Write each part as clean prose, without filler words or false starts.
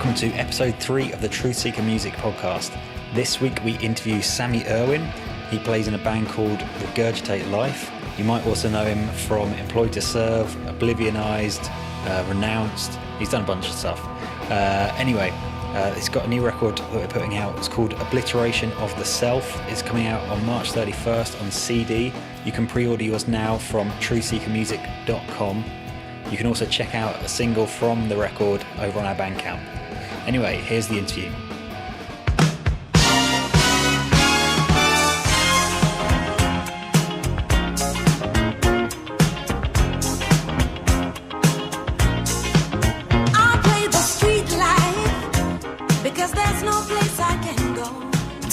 welcome to episode 3 of the Truthseeker Music Podcast. This week we interview Sammy Urwin. He plays in a band called Regurgitate Life. You might also know him from Employed to Serve, Oblivionized, Renounced. He's done a bunch of stuff. Anyway, it's got a new record that we're putting out. It's called Obliteration of the Self. It's coming out on March 31st on CD. You can pre-order yours now from truthseekermusic.com. You can also check out a single from the record over on our Bandcamp. Anyway, here's the interview.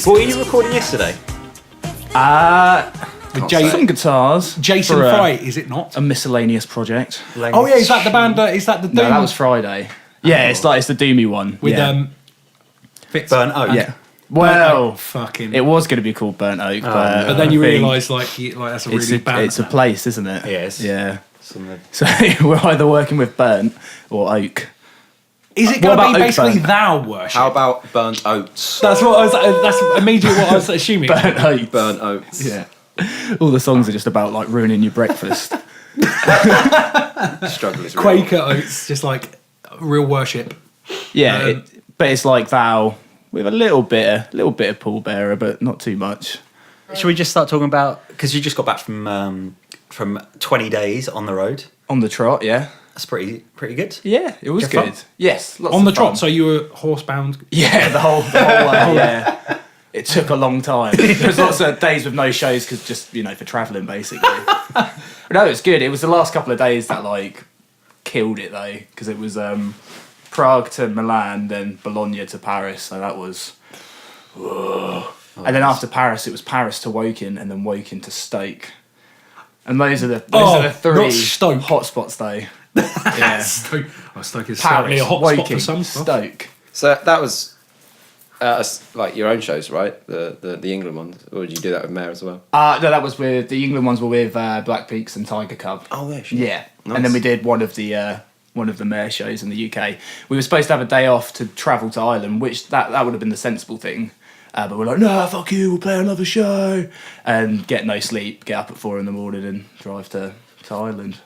What were you recording yesterday? With Jason guitars. Jason Fry, is it not? A miscellaneous project. Oh yeah, is that the band? Is that the Doom? No, that was Friday. Yeah, it's the Doomy one. With Burnt Oak. Yeah. Well, fucking. it was going to be called Burnt Oak, but then you realise like that's a really bad. It's a place, isn't it? Yes. Yeah. So we're either working with Burnt or Oak. Is it going to be basically Burnt? thou worship? How about burnt oats? That's what I was. That's immediately what I was assuming. Burnt Oak. Burnt oats. Yeah. All the songs are just about like ruining your breakfast. Struggle is real. Quaker oats, just like real worship. Yeah, but it's like thou with a little bit of pallbearer, but not too much. Should we just start talking about, because you just got back from 20 days on the road? On the trot, yeah. That's pretty good. Yeah, it was Did you have good. fun? Yes, lots On of the trot, fun. so you were horsebound. Yeah, the whole way. Yeah, it took a long time. There was lots of days with no shows because just for travelling basically. But no, it was good. It was the last couple of days that like killed it though, because it was Prague to Milan, then Bologna to Paris. So that was. Whoa. And then after Paris, it was Paris to Woking, and then Woking to Stoke. And those are the three hot spots though. Yeah. Stoke is Paris, certainly a hot spot Woking, for some stuff. Stoke. So that was like your own shows, right? The England ones, or did you do that with Mayor as well? No, that was with the England ones were with Black Peaks and Tiger Cub. Oh yeah, sure. Yeah, Nice. and then we did one of the Mayor shows in the UK. We were supposed to have a day off to travel to Ireland, which that would have been the sensible thing. But we're like, no, fuck you, we'll play another show. And get no sleep, get up at 4 a.m. and drive to Ireland.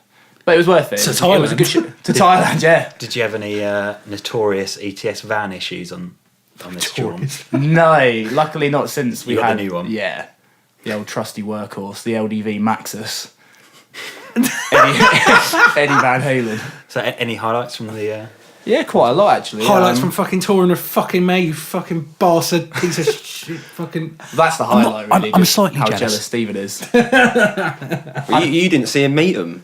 But it was worth it. To It was a good show. To Thailand, yeah. Did you have any notorious ETS van issues on this tour? No, luckily not since we You got had the new one? Yeah, the old trusty workhorse, the LDV Maxus. Eddie Van Halen. So any highlights from the... Yeah, quite a lot actually. Highlights from fucking touring with fucking May, you fucking bastard piece of shit. Fucking. That's the highlight, really. I'm just slightly how jealous. Stephen is. Well, you didn't see him meet him.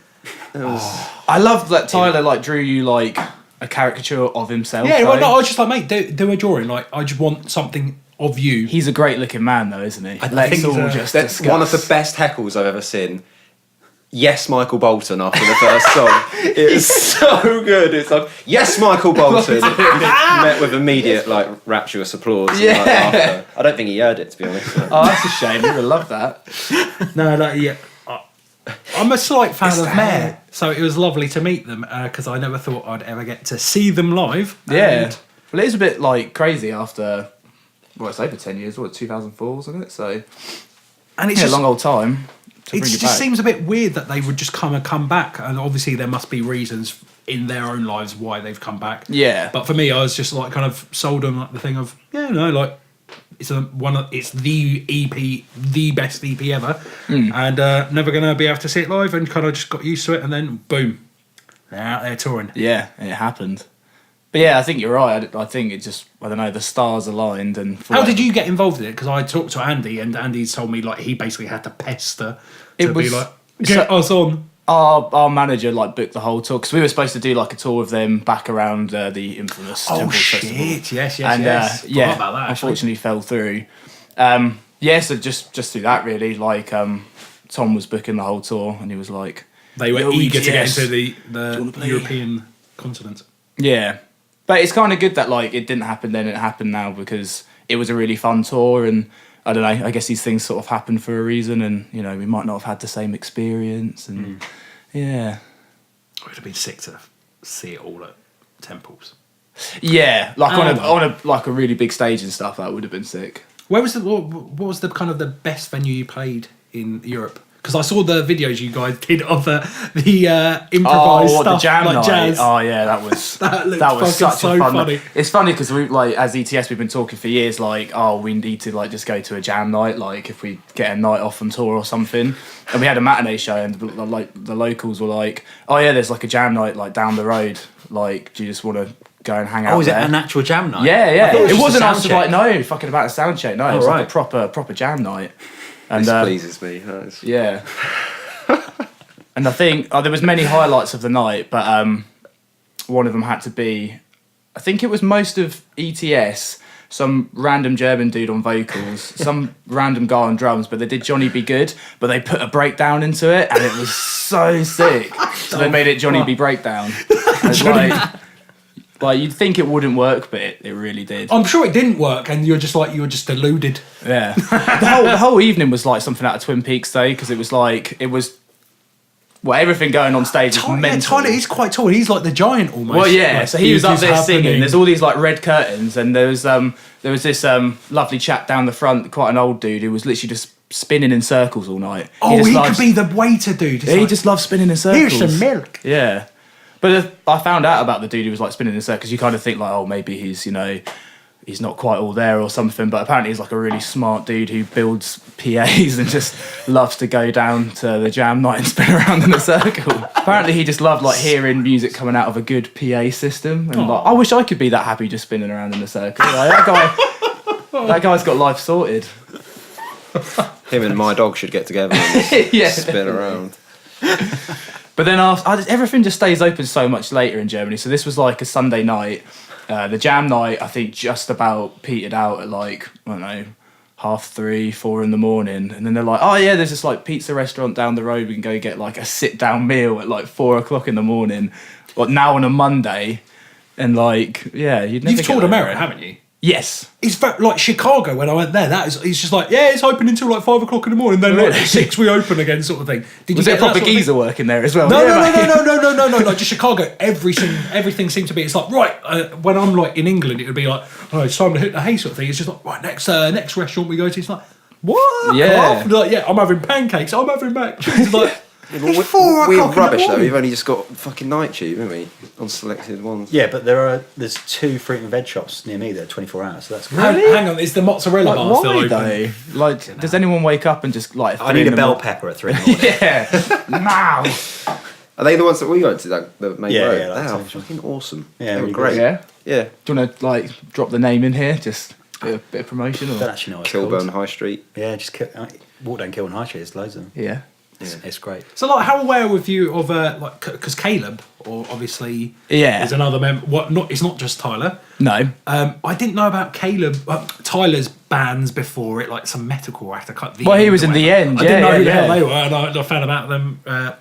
I love that Tyler like drew you like a caricature of himself. Yeah, well, though. no, I was just like, mate, do a drawing. Like, I just want something of you. He's a great looking man, though, isn't he? I Let's think he's all a- just That's discuss. one of the best heckles I've ever seen. Yes, Michael Bolton after the first song. It's so good. It's like, yes, Michael Bolton. Met with immediate like rapturous applause. and, like, Yeah. laughter. I don't think he heard it, to be honest. Oh, that's a shame. We would love that. No, like, yeah. I'm a slight fan It's of the Mare, hair. so it was lovely to meet them because I never thought I'd ever get to see them live. Yeah. And Well, it is a bit like crazy after. Well, it's over 10 years. What, 2004, wasn't it? So and it's yeah, a just, long old time. To it bring just back. seems a bit weird that they would just come back, and obviously there must be reasons in their own lives why they've come back. Yeah. But for me, I was just like kind of sold on like the thing of like it's the EP, the best EP ever, and never gonna be able to see it live, and kind of just got used to it, and then boom, they're out there touring. Yeah, it happened. But yeah, I think you're right. I think it just, I don't know, the stars aligned. And How did you get involved in it? Because I talked to Andy, and Andy's told me like he basically had to pester to be like, get us on. Our manager like booked the whole tour because we were supposed to do like a tour of them back around the infamous Temple Festival. Yes, And yes. yeah, Forgot about that, actually. unfortunately fell through. Yeah, so just through that really, like Tom was booking the whole tour, and he was like, They were Yo, eager to get ETS. into you the wanna play? European continent. yeah. But it's kind of good that like it didn't happen then, it happened now, because it was a really fun tour, and I don't know, I guess these things sort of happen for a reason, and we might not have had the same experience, and yeah. It would have been sick to see it all at temples. Yeah, like Oh, on a like a really big stage and stuff. That would have been sick. What was the kind of the best venue you played in Europe? Because I saw the videos you guys did of the improvised stuff, the jam like night. jazz. Oh yeah, that was That looked that was fucking such so a fun. funny. It's funny because we like as ETS we've been talking for years. Like, oh, we need to like just go to a jam night. Like if we get a night off on tour or something. And we had a matinee show, and like the locals were like, oh yeah, there's like a jam night like down the road. Like, do you just want to go and hang out? Oh, is it there? an actual jam night? Yeah, I yeah. thought It just a wasn't sound us check. like no fucking about a sound check. No, it was like a proper jam night. And This pleases me. That's- yeah. And I think there was many highlights of the night, but one of them had to be, I think it was most of ETS, some random German dude on vocals, some random guy on drums, but they did Johnny Be Good, but they put a breakdown into it, and it was so sick. So they made it Johnny Be Breakdown. It's like you'd think it wouldn't work, but it really did. I'm sure it didn't work, and you were just deluded. Yeah. The whole evening was like something out of Twin Peaks though, because it was everything going on stage was mental. Tyler, he's quite tall. He's like the giant almost. Well, yeah. Like, So he was up there happening. singing. There's all these like red curtains, and there was this lovely chap down the front, quite an old dude who was literally just spinning in circles all night. Oh, he could be the waiter dude. It's He like, just loves spinning in circles. here's some milk. Yeah. But I found out about the dude who was like spinning in circles. You kind of think like, oh, maybe he's he's not quite all there or something. But apparently he's like a really smart dude who builds PAs and just loves to go down to the jam night and spin around in a circle. Apparently he just loved like hearing music coming out of a good PA system. And like, I wish I could be that happy just spinning around in a circle. Like, that guy's got life sorted. Him and my dog should get together and just Yeah. spin around. But then everything just stays open so much later in Germany. So this was like a Sunday night. The jam night, I think, just about petered out at like, I don't know, 3:30, 4 in the morning. And then they're like, oh yeah, there's this like pizza restaurant down the road. We can go get like a sit down meal at like 4 o'clock in the morning. But now on a Monday. And like, yeah, you'd never You've get toured that America, anywhere. haven't you? Yes. It's like Chicago when I went there. It's just like, yeah, it's open until like 5 o'clock in the morning. Then like Really? at 6 we open again, sort of thing. Did Was you there a get that proper sort of geezer working there as well? No, Yeah, mate. no. Like just Chicago, everything seemed to be. It's like right when I'm like in England, it would be like, oh, it's time to hit the hay sort of thing. It's just like right next restaurant we go to. It's like what? Yeah. Like yeah, I'm having pancakes. I'm having mac and cheese. It's like it's 4 We're o'clock in the rubbish though. morning. We've only just got fucking night tube, haven't we? On selected ones. Yeah, but there's 2 fruit and veg shops near me that are 24 hours, so that's great. Hang on, is the mozzarella Like, bar still why open? though? Like, does anyone wake up and just like? I need a bell pepper at 3 in the morning. Yeah. Now. Are they the ones that we went to, like the main Yeah, road? yeah, They that's are it. fucking awesome. Yeah, they were really great. good. Yeah. Yeah. Do you want to like drop the name in here? Just a bit of promotion, I or don't actually know what it's Kilburn called. High Street. Yeah, just walk down Kilburn High Street. There's loads of them. yeah. It's great. So, like, how aware were you of like because Caleb, or obviously, Yeah. is another member. It's not just Tyler. No. I didn't know about Tyler's bands before it, like some metalcore act. Well, he was in the end, I didn't know yeah, who the hell yeah. they were, and I found about them.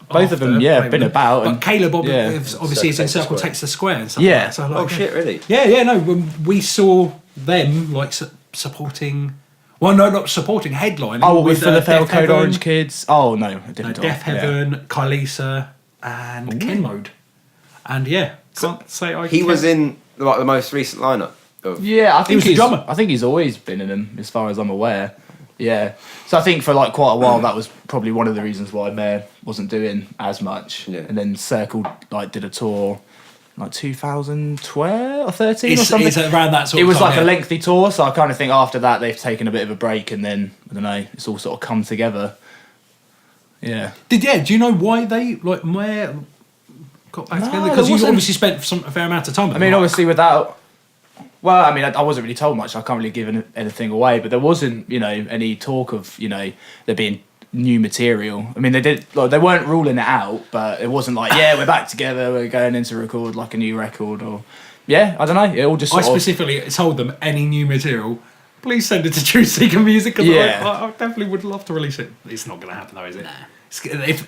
Both of them, yeah, been about. But And, Caleb, yeah. obviously, is in Takes the Circle Square. Takes the Square and stuff. Yeah. Like that. So, like, Oh shit, really? Yeah. No, when we saw them like supporting. Well, no, not supporting, headlining. oh, with Death Philadelphia Code Heaven, Orange Kids. Oh no, a no, different Death time. Heaven, Kylisa, and Ken Mode. And yeah, can't say I. He can- was in like the most recent lineup of. Yeah, I think was the he's. drummer. I think he's always been in them, as far as I'm aware. Yeah. So I think for like quite a while that was probably one of the reasons why Mayor wasn't doing as much. Yeah. And then Circle like did a tour, like 2012 or 13 or It's something. around that sort It of was time, like a yeah. lengthy tour, so I kind of think after that they've taken a bit of a break, and then I don't know, it's all sort of come together. Yeah. Do you know why they like where got back No, together? there Because you wasn't- obviously spent a fair amount of time. With I mean, them, right? obviously without. Well, I mean, I wasn't really told much. I can't really give anything away, but there wasn't, any talk of, there being new material. I mean, they weren't ruling it out, but it wasn't like, yeah, we're back together, we're going in to record like a new record, or yeah, I don't know. It all just I sort of, specifically told them any new material, please send it to Truthseeker Music. Because Yeah. I definitely would love to release it. It's not going to happen though, is it?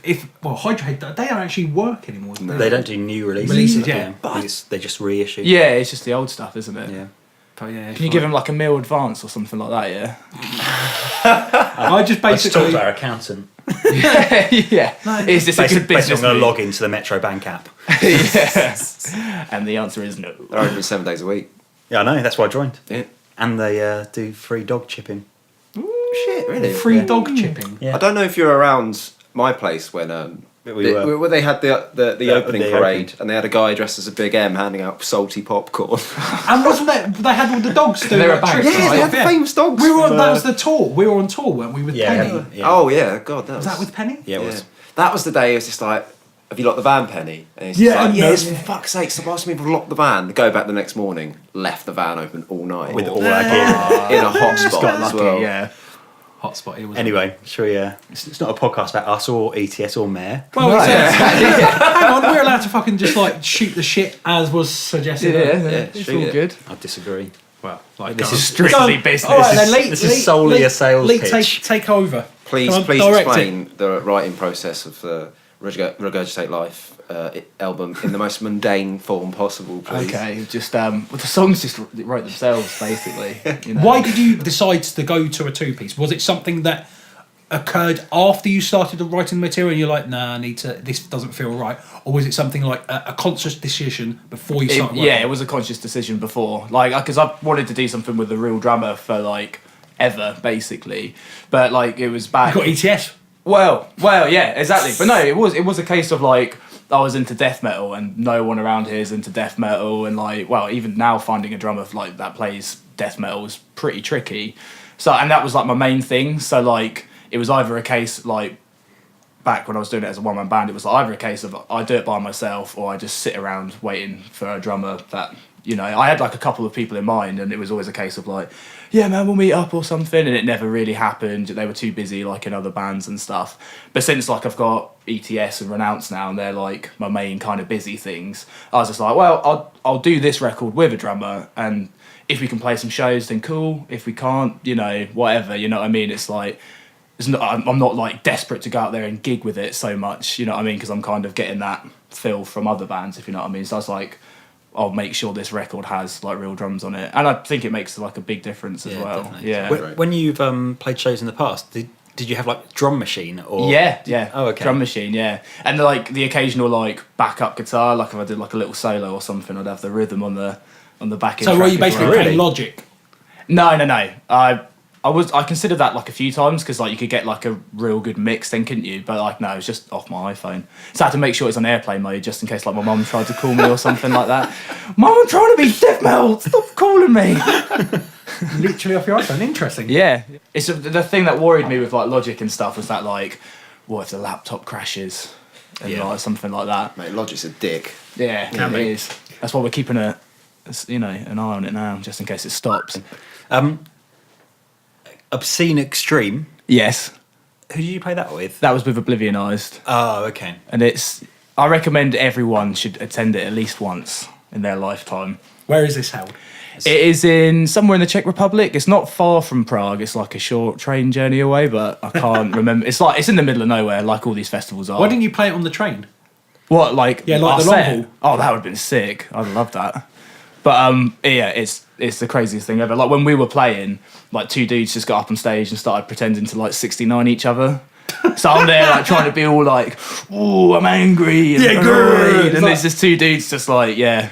If Hydrate, they don't actually work anymore. do They don't do new releases. Releases, yeah. They just reissue. yeah, it's just the old stuff, isn't it? Yeah. But yeah, Can you give them like a meal advance or something like that? Yeah. I just I just talked basically to our accountant. yeah. Is this a good business I'm going to move? log into the Metro Bank app. Yeah. And the answer is no. They're open 7 days a week. Yeah, I know. That's why I joined. Yeah. And they do free dog chipping. Shit, really? Free dog chipping. Yeah. I don't know if you're around my place when where they had the opening the parade opening. and they had a guy dressed as a big M handing out salty popcorn. And wasn't that they had all the dogs doing They were like, back. tricks and Yeah, they had stuff, the famous dogs. We were on, from, that was the tour. We were on tour, weren't we, with Penny? Yeah. Oh yeah, God, that Was that with Penny? Yeah, it yeah. was. That was the day. It was just like, have you locked the van, Penny? And he's Yeah, just like, and yes, no- for fuck's sake, so whilst people locked the van, go back the next morning, left the van open all night With all our gear. in a hot spot Got as lucky, well. yeah. Hotspot here was Anyway, shall we? It's not a podcast about us or ETS or Mayor. Well, No. hang on, we're allowed to fucking just like shoot the shit as was suggested. It's shoot all it. good. I disagree. Well, like This is strictly business. All right, then, Lee, This is solely a sales Lee, pitch. Take over. Please, Come on, please direct explain the writing process of the Regurgitate Life album in the most mundane form possible, please. Okay, just well, the songs just wrote themselves basically. You know? Why did you decide to go to a two-piece? Was it something that occurred after you started writing the material and you're like, nah, I need to, this doesn't feel right? Or was it something like a conscious decision before you started writing? Yeah, it was a conscious decision before, like, because I wanted to do something with a real drummer for like ever, basically, but like it was back. You got ETS. Well, yeah, exactly. But no, it was a case of like I was into death metal and no one around here is into death metal, and like, well, even now finding a drummer like that plays death metal is pretty tricky. So, and that was like my main thing. So like it was either a case like back when I was doing it as a one-man band, it was like either a case of I do it by myself or I just sit around waiting for a drummer that, you know, I had like a couple of people in mind and it was always a case of like, yeah man, we'll meet up or something, and it never really happened. They were too busy like in other bands and stuff. But since like I've got ETS and Renounced now and they're like my main kind of busy things, I was just like, well, I'll do this record with a drummer, and if we can play some shows then cool, if we can't, you know, whatever, you know what I mean? It's like I'm not like desperate to go out there and gig with it so much, you know what I mean, because I'm kind of getting that feel from other bands, if you know what I mean. So I was like, I'll make sure this record has like real drums on it, and I think it makes like a big difference as well. Definitely. Yeah. When you've played shows in the past, did you have like drum machine or? Yeah. Oh, okay. Drum machine, yeah. And like the occasional like backup guitar, like if I did like a little solo or something, I'd have the rhythm on the back end. So were track you as basically well. playing Logic? No. I considered that like a few times because like you could get like a real good mix then, couldn't you? But like no, it was just off my iPhone. So I had to make sure it's on airplane mode just in case like my mum tried to call me or something like that. Mum, I'm trying to be death metal. Stop calling me. Literally off your iPhone. Interesting. Yeah, it's the thing that worried me with like Logic and stuff was that like, what if the laptop crashes and like something like that? Mate, Logic's a dick. Yeah, Can it be. is. That's why we're keeping an eye on it now, just in case it stops. Obscene Extreme. Yes, Who did you play that with? that was with Oblivionized, Oh, okay. and I recommend everyone should attend it at least once in their lifetime. Where is this held? It is in somewhere in the Czech Republic. It's not far from Prague. It's like a short train journey away, but I can't remember. It's in the middle of nowhere, like all these festivals are. Why didn't you play it on the train? What, like Yeah, like our the long set? haul. Oh, that would have been sick. I'd love that. But yeah, it's the craziest thing ever. Like when we were playing, like two dudes just got up on stage and started pretending to like 69 each other. So I'm there like trying to be all like, oh, I'm angry and Yeah, annoyed. good. And there's just two dudes just like, yeah.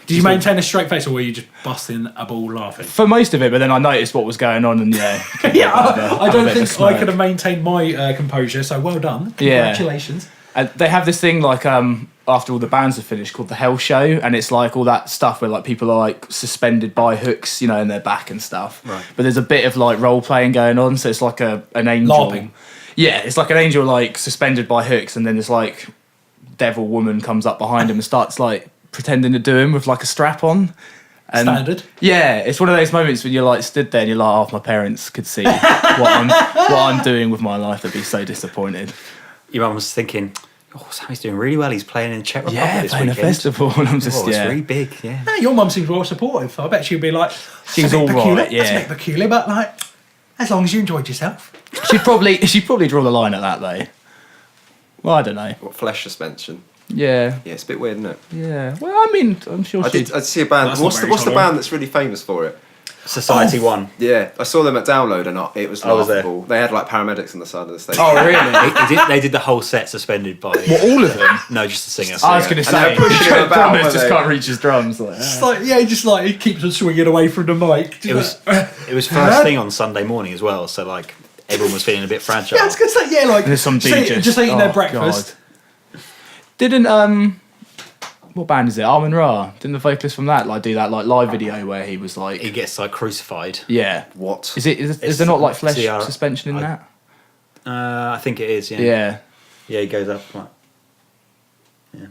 Did you maintain a straight face or were you just busting a ball laughing? For most of it, but then I noticed what was going on and yeah. Yeah, I don't think I smirk. could have maintained my composure, so well done. Yeah. Congratulations. And they have this thing like after all the bands are finished called the Hell Show, and it's like all that stuff where like people are like suspended by hooks, you know, in their back and stuff. Right. But there's a bit of like role playing going on, so it's like an angel. LARPing. Yeah, it's like an angel like suspended by hooks, and then this like devil woman comes up behind him and starts like pretending to do him with like a strap on. And Standard. Yeah, it's one of those moments when you're like stood there and you're like, oh, if my parents could see what I'm doing with my life, they'd be so disappointed. Your mum was thinking, oh, Sammy's doing really well. He's playing in Czech Republic Yeah, this playing a weekend. festival, and I'm just Oh, it's yeah. really big, yeah. No, your mum seems well supportive. I bet she'd be like, She's "That's a bit all peculiar, right, yeah. That's a bit peculiar, but like, as long as you enjoyed yourself. She'd probably draw the line at that though. Well, I don't know. What, flesh suspension? Yeah, Yeah, it's a bit weird, isn't it? yeah. Well, I mean, I'm sure I she'd. did see a band. That's What's not the very tolerant. band that's really famous for it? Society One. Yeah, I saw them at Download and it was I was there. laughable. They had like paramedics on the side of the stage. Oh, really? They did the whole set suspended by. What, all of them? No, just the singer. I was going to And they say, were pushing him about, drummers weren't just they? can't reach his drums. Like, It's like, yeah, just like he keeps on swinging away from the mic. It was first thing on Sunday morning as well, so like everyone was feeling a bit fragile. Yeah, I was gonna say, yeah, like There's some DJs. just eating their Oh, breakfast. God. Didn't what band is it? Armin Ra. Didn't the vocalist from that like do that like live video where he was like, He gets like crucified. yeah. What? Is there not like flesh CR suspension in that? I think it is. Yeah. Yeah. Yeah, he goes up. Like, yeah.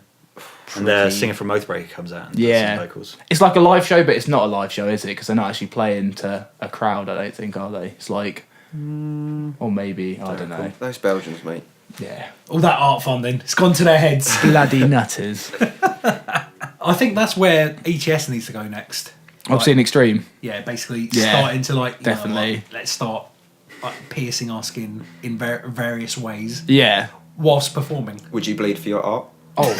And the singer from Oathbreaker comes out. And does Yeah. some vocals. It's like a live show, but it's not a live show, is it? Because they're not actually playing to a crowd. I don't think, are they? It's like, or maybe I don't know. Those Belgians, mate. Yeah. All that art funding, it's gone to their heads. Bloody nutters. I think that's where ETS needs to go next. I've Like, seen Extreme. yeah, basically Yeah, starting to like you know, definitely. like, let's start like, piercing our skin in various ways Yeah. whilst performing. Would you bleed for your art? Oh,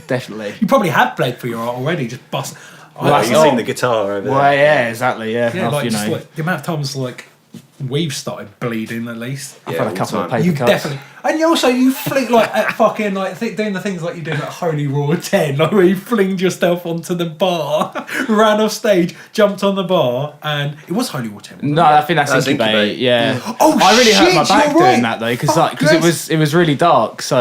definitely. You probably have bled for your art already. Just bust. Well, Oh, that's you all. seen the guitar over Well, there. yeah, exactly. Yeah, yeah, I've, like you just know, like the amount of times like we've started bleeding at least. I've Yeah, had all a the couple of time. paper You cuts. definitely, and you also you fling like at fucking like doing the things like you did at Holy Raw 10, like where you flinged yourself onto the bar, ran off stage, jumped on the bar, and it was Holy Raw 10. wasn't No, it? I think that's That's Incubate. Incubate. Yeah. Oh, I really hurt my shit, back you're right. doing that though, because Fuck, it was really dark. So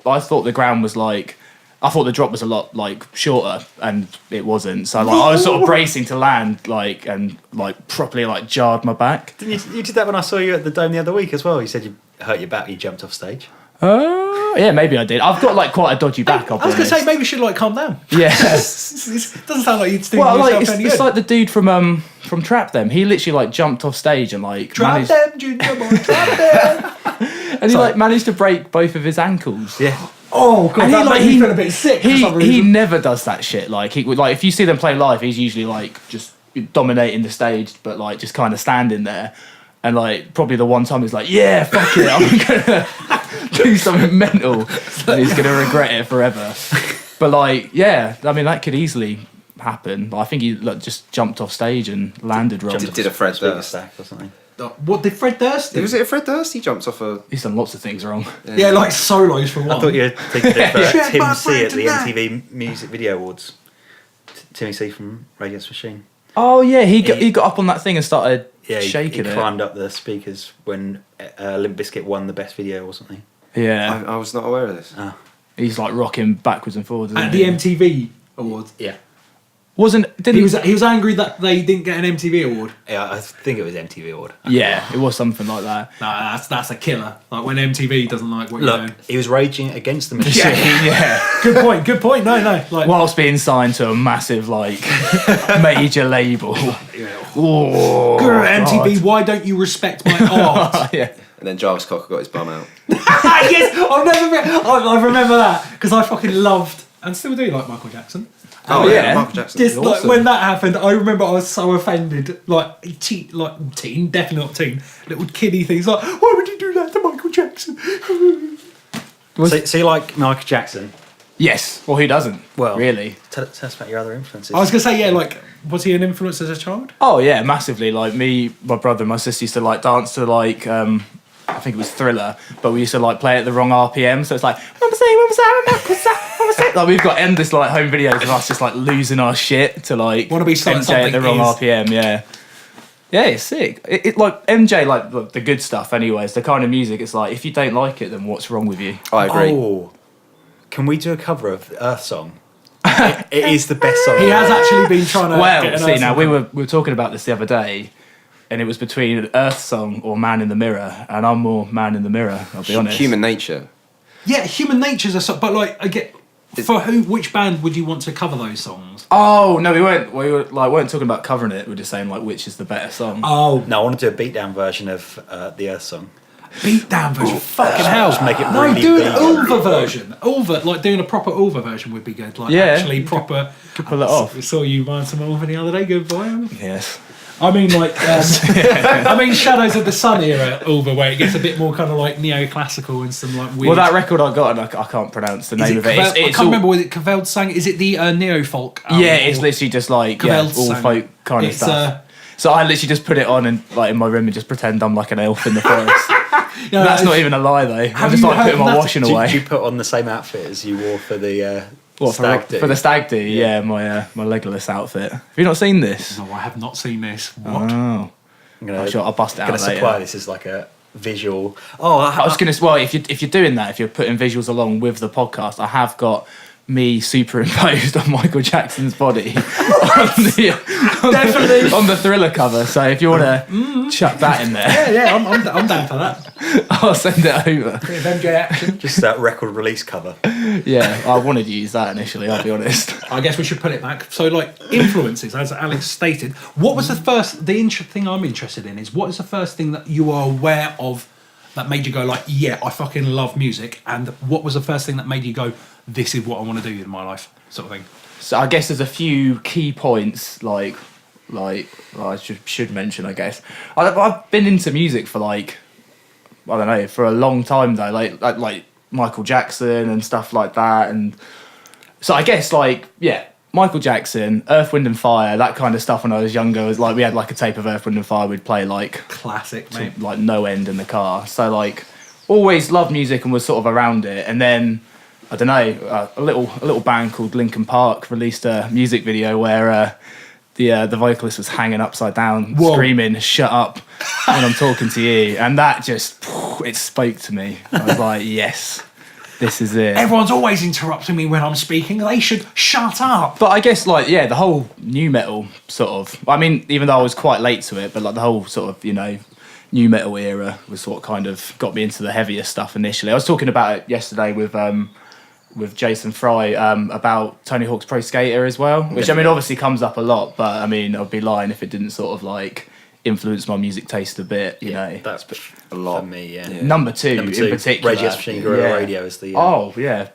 I thought the ground was like. I thought the drop was a lot like shorter, and it wasn't. So like I was sort of bracing to land, like and like properly like jarred my back. Didn't you did that when I saw you at the Dome the other week as well. You said you hurt your back, you jumped off stage. Yeah, maybe I did. I've got like quite a dodgy back. I was going to say maybe you should like calm down. yeah. It doesn't sound like you're doing Well, yourself like any it's good. like the dude from Trap Them. He literally like jumped off stage and like Drop managed, them, Junior boy, drop them. and he like managed to break both of his ankles. Yeah. Oh god, And that made me feel a bit sick for some he reason. never does that shit. Like he would like if you see them play live, he's usually like just dominating the stage, but like just kind of standing there. And like probably the one time he's like, yeah, fuck it, I'm gonna do something mental, and he's gonna regret it forever. But like, yeah, I mean that could easily happen. I think he like, just jumped off stage and landed wrong. Did a Fred Speaker Durst. stack or something. What did Fred Durst do? Was it a Fred Durst? He jumped off a... He's done lots of things wrong. Yeah, like solos for one. I thought you were thinking of Check Tim my C at the friend MTV Music Video Awards. Timmy C from Radiance Machine. Oh yeah, he got up on that thing and started Yeah, shaking he it. climbed up the speakers when Limp Bizkit won the best video or something. Yeah, I was not aware of this. he's like rocking backwards and forwards. At isn't the he? MTV Awards. Yeah. Didn't He was angry that they didn't get an MTV award. Yeah, I think it was MTV Award. Yeah, it was something like that. Nah, that's a killer. Like when MTV doesn't like what you're Look, doing. he was raging against the machine. Yeah. Good point. Good point. No. Like Whilst being signed to a massive like major label. Oh, Grr, MTV, God. why don't you respect my art? Yeah. And then Jarvis Cocker got his bum out. Yes, I remember that because I fucking loved and still do like Michael Jackson. Oh, yeah. yeah, Michael Jackson. Just like Awesome. when that happened, I remember I was so offended. Like teen, definitely not teen, little kiddie things. Like, why would you do that to Michael Jackson? So you like Michael Jackson? Yes. Well, who doesn't? Well, really. Tell us about your other influences. I was gonna say, yeah, like, was he an influence as a child? Oh yeah, massively. Like me, my brother, and my sister used to like dance to like I think it was Thriller, but we used to like play at the wrong RPM. So it's like like we've got endless like home videos of us just like losing our shit to like Wanna be something MJ at the wrong is. RPM. Yeah. Yeah, it's sick. It like MJ, like the good stuff. Anyways, the kind of music. It's like if you don't like it, then what's wrong with you? I agree. Oh, can we do a cover of the Earth Song? It is the best song. He has actually been trying to. get Well, an see Earth now song. we were talking about this the other day, and it was between Earth Song or Man in the Mirror, and I'm more Man in the Mirror. I'll be honest. Human Nature. Yeah, Human Nature's a song, but like, I get for who? Which band would you want to cover those songs? Oh no, we weren't talking about covering it. We're just saying like which is the better song. Oh, No, I want to do a beatdown version of the Earth Song. beatdown version. Fucking hell, Just make it No, really do an big. Ulva version. Ulva, like doing a proper Ulva version would be good. Like Yeah. actually proper. Could pull it off. We saw you buying some Ulva the other day. Good boy. Yes. I mean, like, I mean, Shadows of the Sun era over where it gets a bit more kind of like neoclassical and some like weird. Well, that record I got, and I can't pronounce the name of it. I can't remember. Was it Caveld sang? Is it the neo folk? Yeah, it's literally just like all folk kind of stuff. So I literally just put it on and like in my room and just pretend I'm like an elf in the forest. That's not even a lie though. I just like putting my washing away. Did you put on the same outfit as you wore for the stag do? For the stag do, yeah, my Legolas outfit. Have you not seen this? No, I have not seen this. What? Oh, I'll bust it out later. Going to supply this as like a visual. I was going to. Well, if you're doing that, if you're putting visuals along with the podcast, I have got me superimposed on Michael Jackson's body on the Thriller cover. So if you want to chuck that in there, yeah, I'm down for that. I'll send it over. Bit of MJ action. Just that record release cover. Yeah, I wanted to use that initially. I'll be honest. I guess we should put it back. So, like influences, as Alex stated, what was the first? The thing I'm interested in is what is the first thing that you are aware of that made you go like, yeah, I fucking love music, and what was the first thing that made you go, this is what I want to do in my life, sort of thing. So I guess there's a few key points, like I should mention. I guess I've been into music for like, I don't know, for a long time though, like Michael Jackson and stuff like that, and so I guess like Michael Jackson, Earth, Wind and Fire, that kind of stuff when I was younger was like we had like a tape of Earth, Wind and Fire we'd play like classic, mate. Like no end in the car. So like always loved music and was sort of around it, and then I don't know, a little band called Linkin Park released a music video where the vocalist was hanging upside down, screaming, "Shut up!" when I'm talking to you, and that just it spoke to me. I was like, yes, this is it. Everyone's always interrupting me when I'm speaking. They should shut up. But I guess like the whole new metal sort of. I mean, even though I was quite late to it, but like the whole sort of new metal era was what kind of got me into the heavier stuff initially. I was talking about it yesterday with Jason Fry about Tony Hawk's Pro Skater as well, which I mean obviously comes up a lot, but I mean I'd be lying if it didn't sort of like influence my music taste a bit, you know. That's a lot for me, yeah. Number two in particular. Rage Against the Machine Guerrilla Radio is the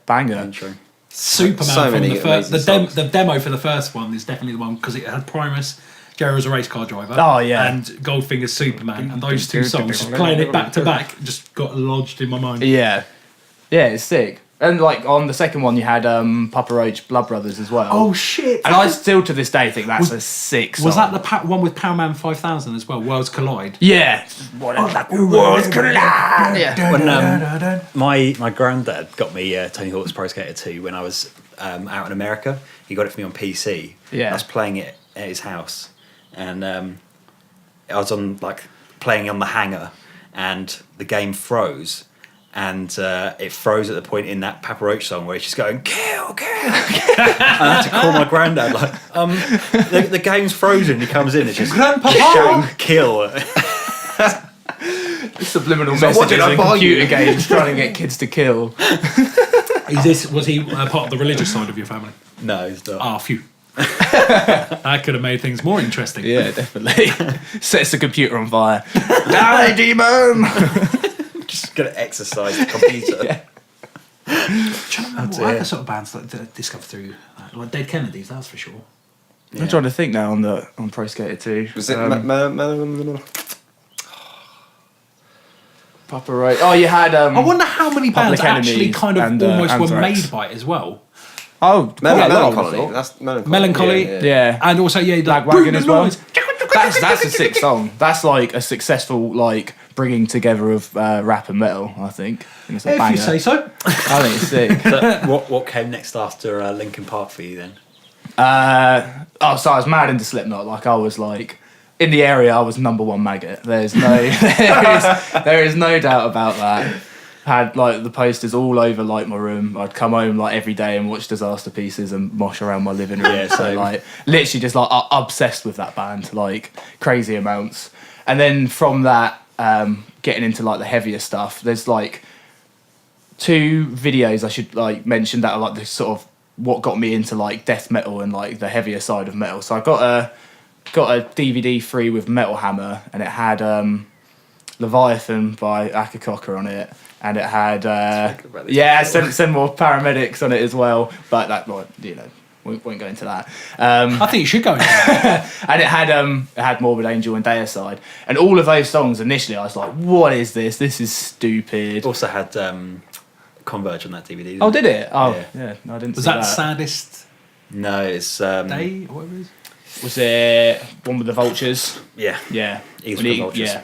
banger. intro. Superman So from many the first. amazing The demo for the first one is definitely the one because it had Primus. Jerry was a race car driver. Oh, yeah. And Goldfinger's Superman, and those two songs, playing it back to back, just got lodged in my mind. Yeah, it's sick. And like on the second one, you had Papa Roach, Blood Brothers as well. Oh shit! And I still to this day think that's a sick song. Was that the one with Powerman 5000 as well? Worlds Collide. Yeah. Worlds collide. Yeah. When my granddad got me Tony Hawk's Pro Skater 2 when I was out in America. He got it for me on PC. Yeah. I was playing it at his house, and I was playing on the hangar, and the game froze. And it froze at the point in that Papa Roach song where she's going, kill, kill, kill. And I had to call my granddad, the game's frozen. He comes in, it's just shouting, kill. Subliminal messages in computer games trying to get kids to kill. Was he part of the religious side of your family? No, he's not. Ah, phew. That could have made things more interesting. Yeah, definitely. Sets the computer on fire. Die, demon! Just gonna exercise the computer. Yeah. Trying to remember what other sort of bands that discovered through like Dead Kennedys, that's for sure. Yeah. I'm trying to think now on Pro Skater 2. Was it Papa Roach? Oh, you had. I wonder how many bands actually kind of almost Anthrax. were made by it as well. Oh, Melancholy. That's Melancholy. Yeah. And also Lagwagon as well. Noise. That's a sick song. That's like a successful bringing together of rap and metal, I think. It's a If banger. you say so. I think it's sick. So what came next after Linkin Park for you then? So I was mad into Slipknot. Like I was like in the area, I was number one maggot. There is no doubt about that. Had like the posters all over like my room. I'd come home like every day and watch Disaster Pieces and mosh around my living room. Yeah, so like literally just like obsessed with that band, like crazy amounts. And then from that, getting into like the heavier stuff. There's like two videos I should like mention that are like the sort of what got me into like death metal and like the heavier side of metal. So I got a DVD free with Metal Hammer, and it had Leviathan by Akakoka on it, and it had send more paramedics on it as well. But that, like, won't go into that. I think you should go into that. And it had Morbid Angel and Deicide, and all of those songs initially I was like, what is this? This is stupid. Also had Converge on that DVD. didn't Oh, it? did it? Oh, Yeah. yeah. No, I didn't. Was see that Saddest No, it's Day or whatever it is? Was it one with the vultures? yeah, Yeah. Eagles When for Vultures. Yeah.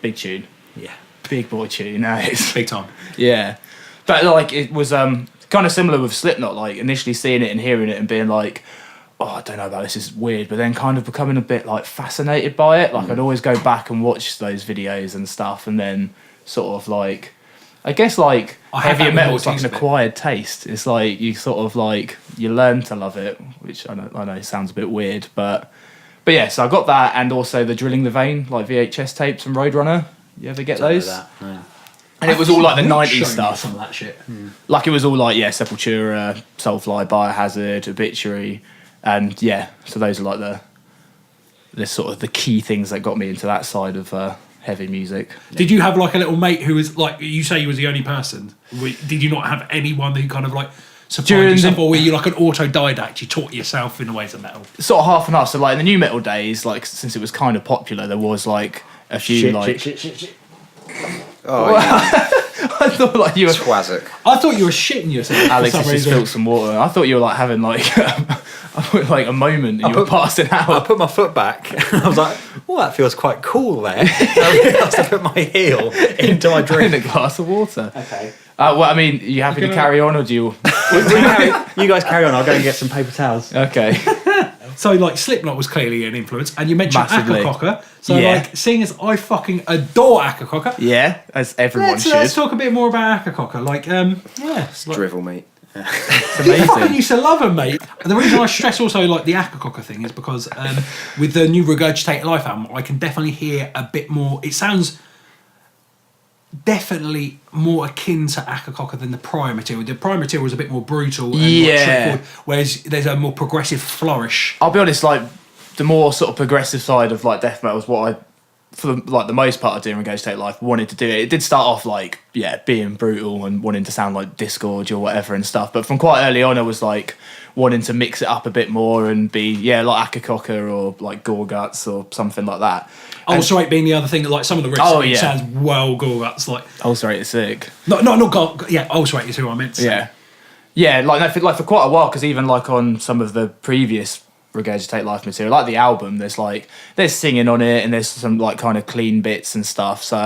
Big tune. yeah. Big boy tune. No, it's Big time. yeah. But like it was kind of similar with Slipknot. Like initially seeing it and hearing it and being like, oh, I don't know about this. Is weird. But then kind of becoming a bit like fascinated by it. Like I'd always go back and watch those videos and stuff, and then sort of like. I guess like I have that heavier with metal is like an Mortise bit. acquired taste. It's like you sort of like you learn to love it, which I know sounds a bit weird, but yeah. So I got that, and also the Drilling the Vein like VHS tapes from Roadrunner. You ever get Don't know those? that, no. And it was all like the Luke 90s showed me stuff. Some of that shit. Like it was all like Sepultura, Soulfly, Biohazard, Obituary, and yeah. So those are like the sort of the key things that got me into that side of heavy music. Did you have like a little mate who was like, you say you was the only person? Did you not have anyone who kind of like supplied During you stuff, the- or were you like an autodidact? You taught yourself in the ways of metal. Sort of half and half. So like in the new metal days, like since it was kind of popular, there was like a few Shit. Oh, you I thought like you were twazzock. I thought you were shitting yourself. Alex for has some just reason. spilled some water. I thought you were like having like like a moment and you were passing I out. put my foot back. I was like, "Oh, that feels quite cool there." I realised I put my heel into my In drink. a glass of water. Okay. Well, I mean, you happy to carry on or do you? You guys carry on. I'll go and get some paper towels. Okay. So like Slipknot was clearly an influence, and you mentioned Massively. Akakoka. So Yeah. like, seeing as I fucking adore Akakoka, Yeah, as everyone let's should. talk a bit more about Akakoka. Like, yeah, like, Drivel, mate. It's I fucking amazing. used to love them, mate. And the reason I stress also like the Akakoka thing is because with the new Regurgitate Life album, I can definitely hear a bit more. It sounds definitely more akin to Akakoka than the prior material. The prior material was a bit more brutal and more Yeah. straightforward, whereas there's a more progressive flourish. I'll be honest, like the more sort of progressive side of like death metal is what I, for like the most part of doing Regurgitate Life, wanted to do it. It did start off like being brutal and wanting to sound like Disgorge or whatever and stuff, but from quite early on I was like wanting to mix it up a bit more and be like Akakoka or like Gorguts or something like that. Ulcerate being the other thing that like some of the riffs Oh, it yeah. sounds well Gorguts like Ulcerate sick. not Ulcerate is who I meant to say. Yeah, like no, for quite a while, because even like on some of the previous Regurgitate Life material, like the album, there's singing on it and there's some like kind of clean bits and stuff. So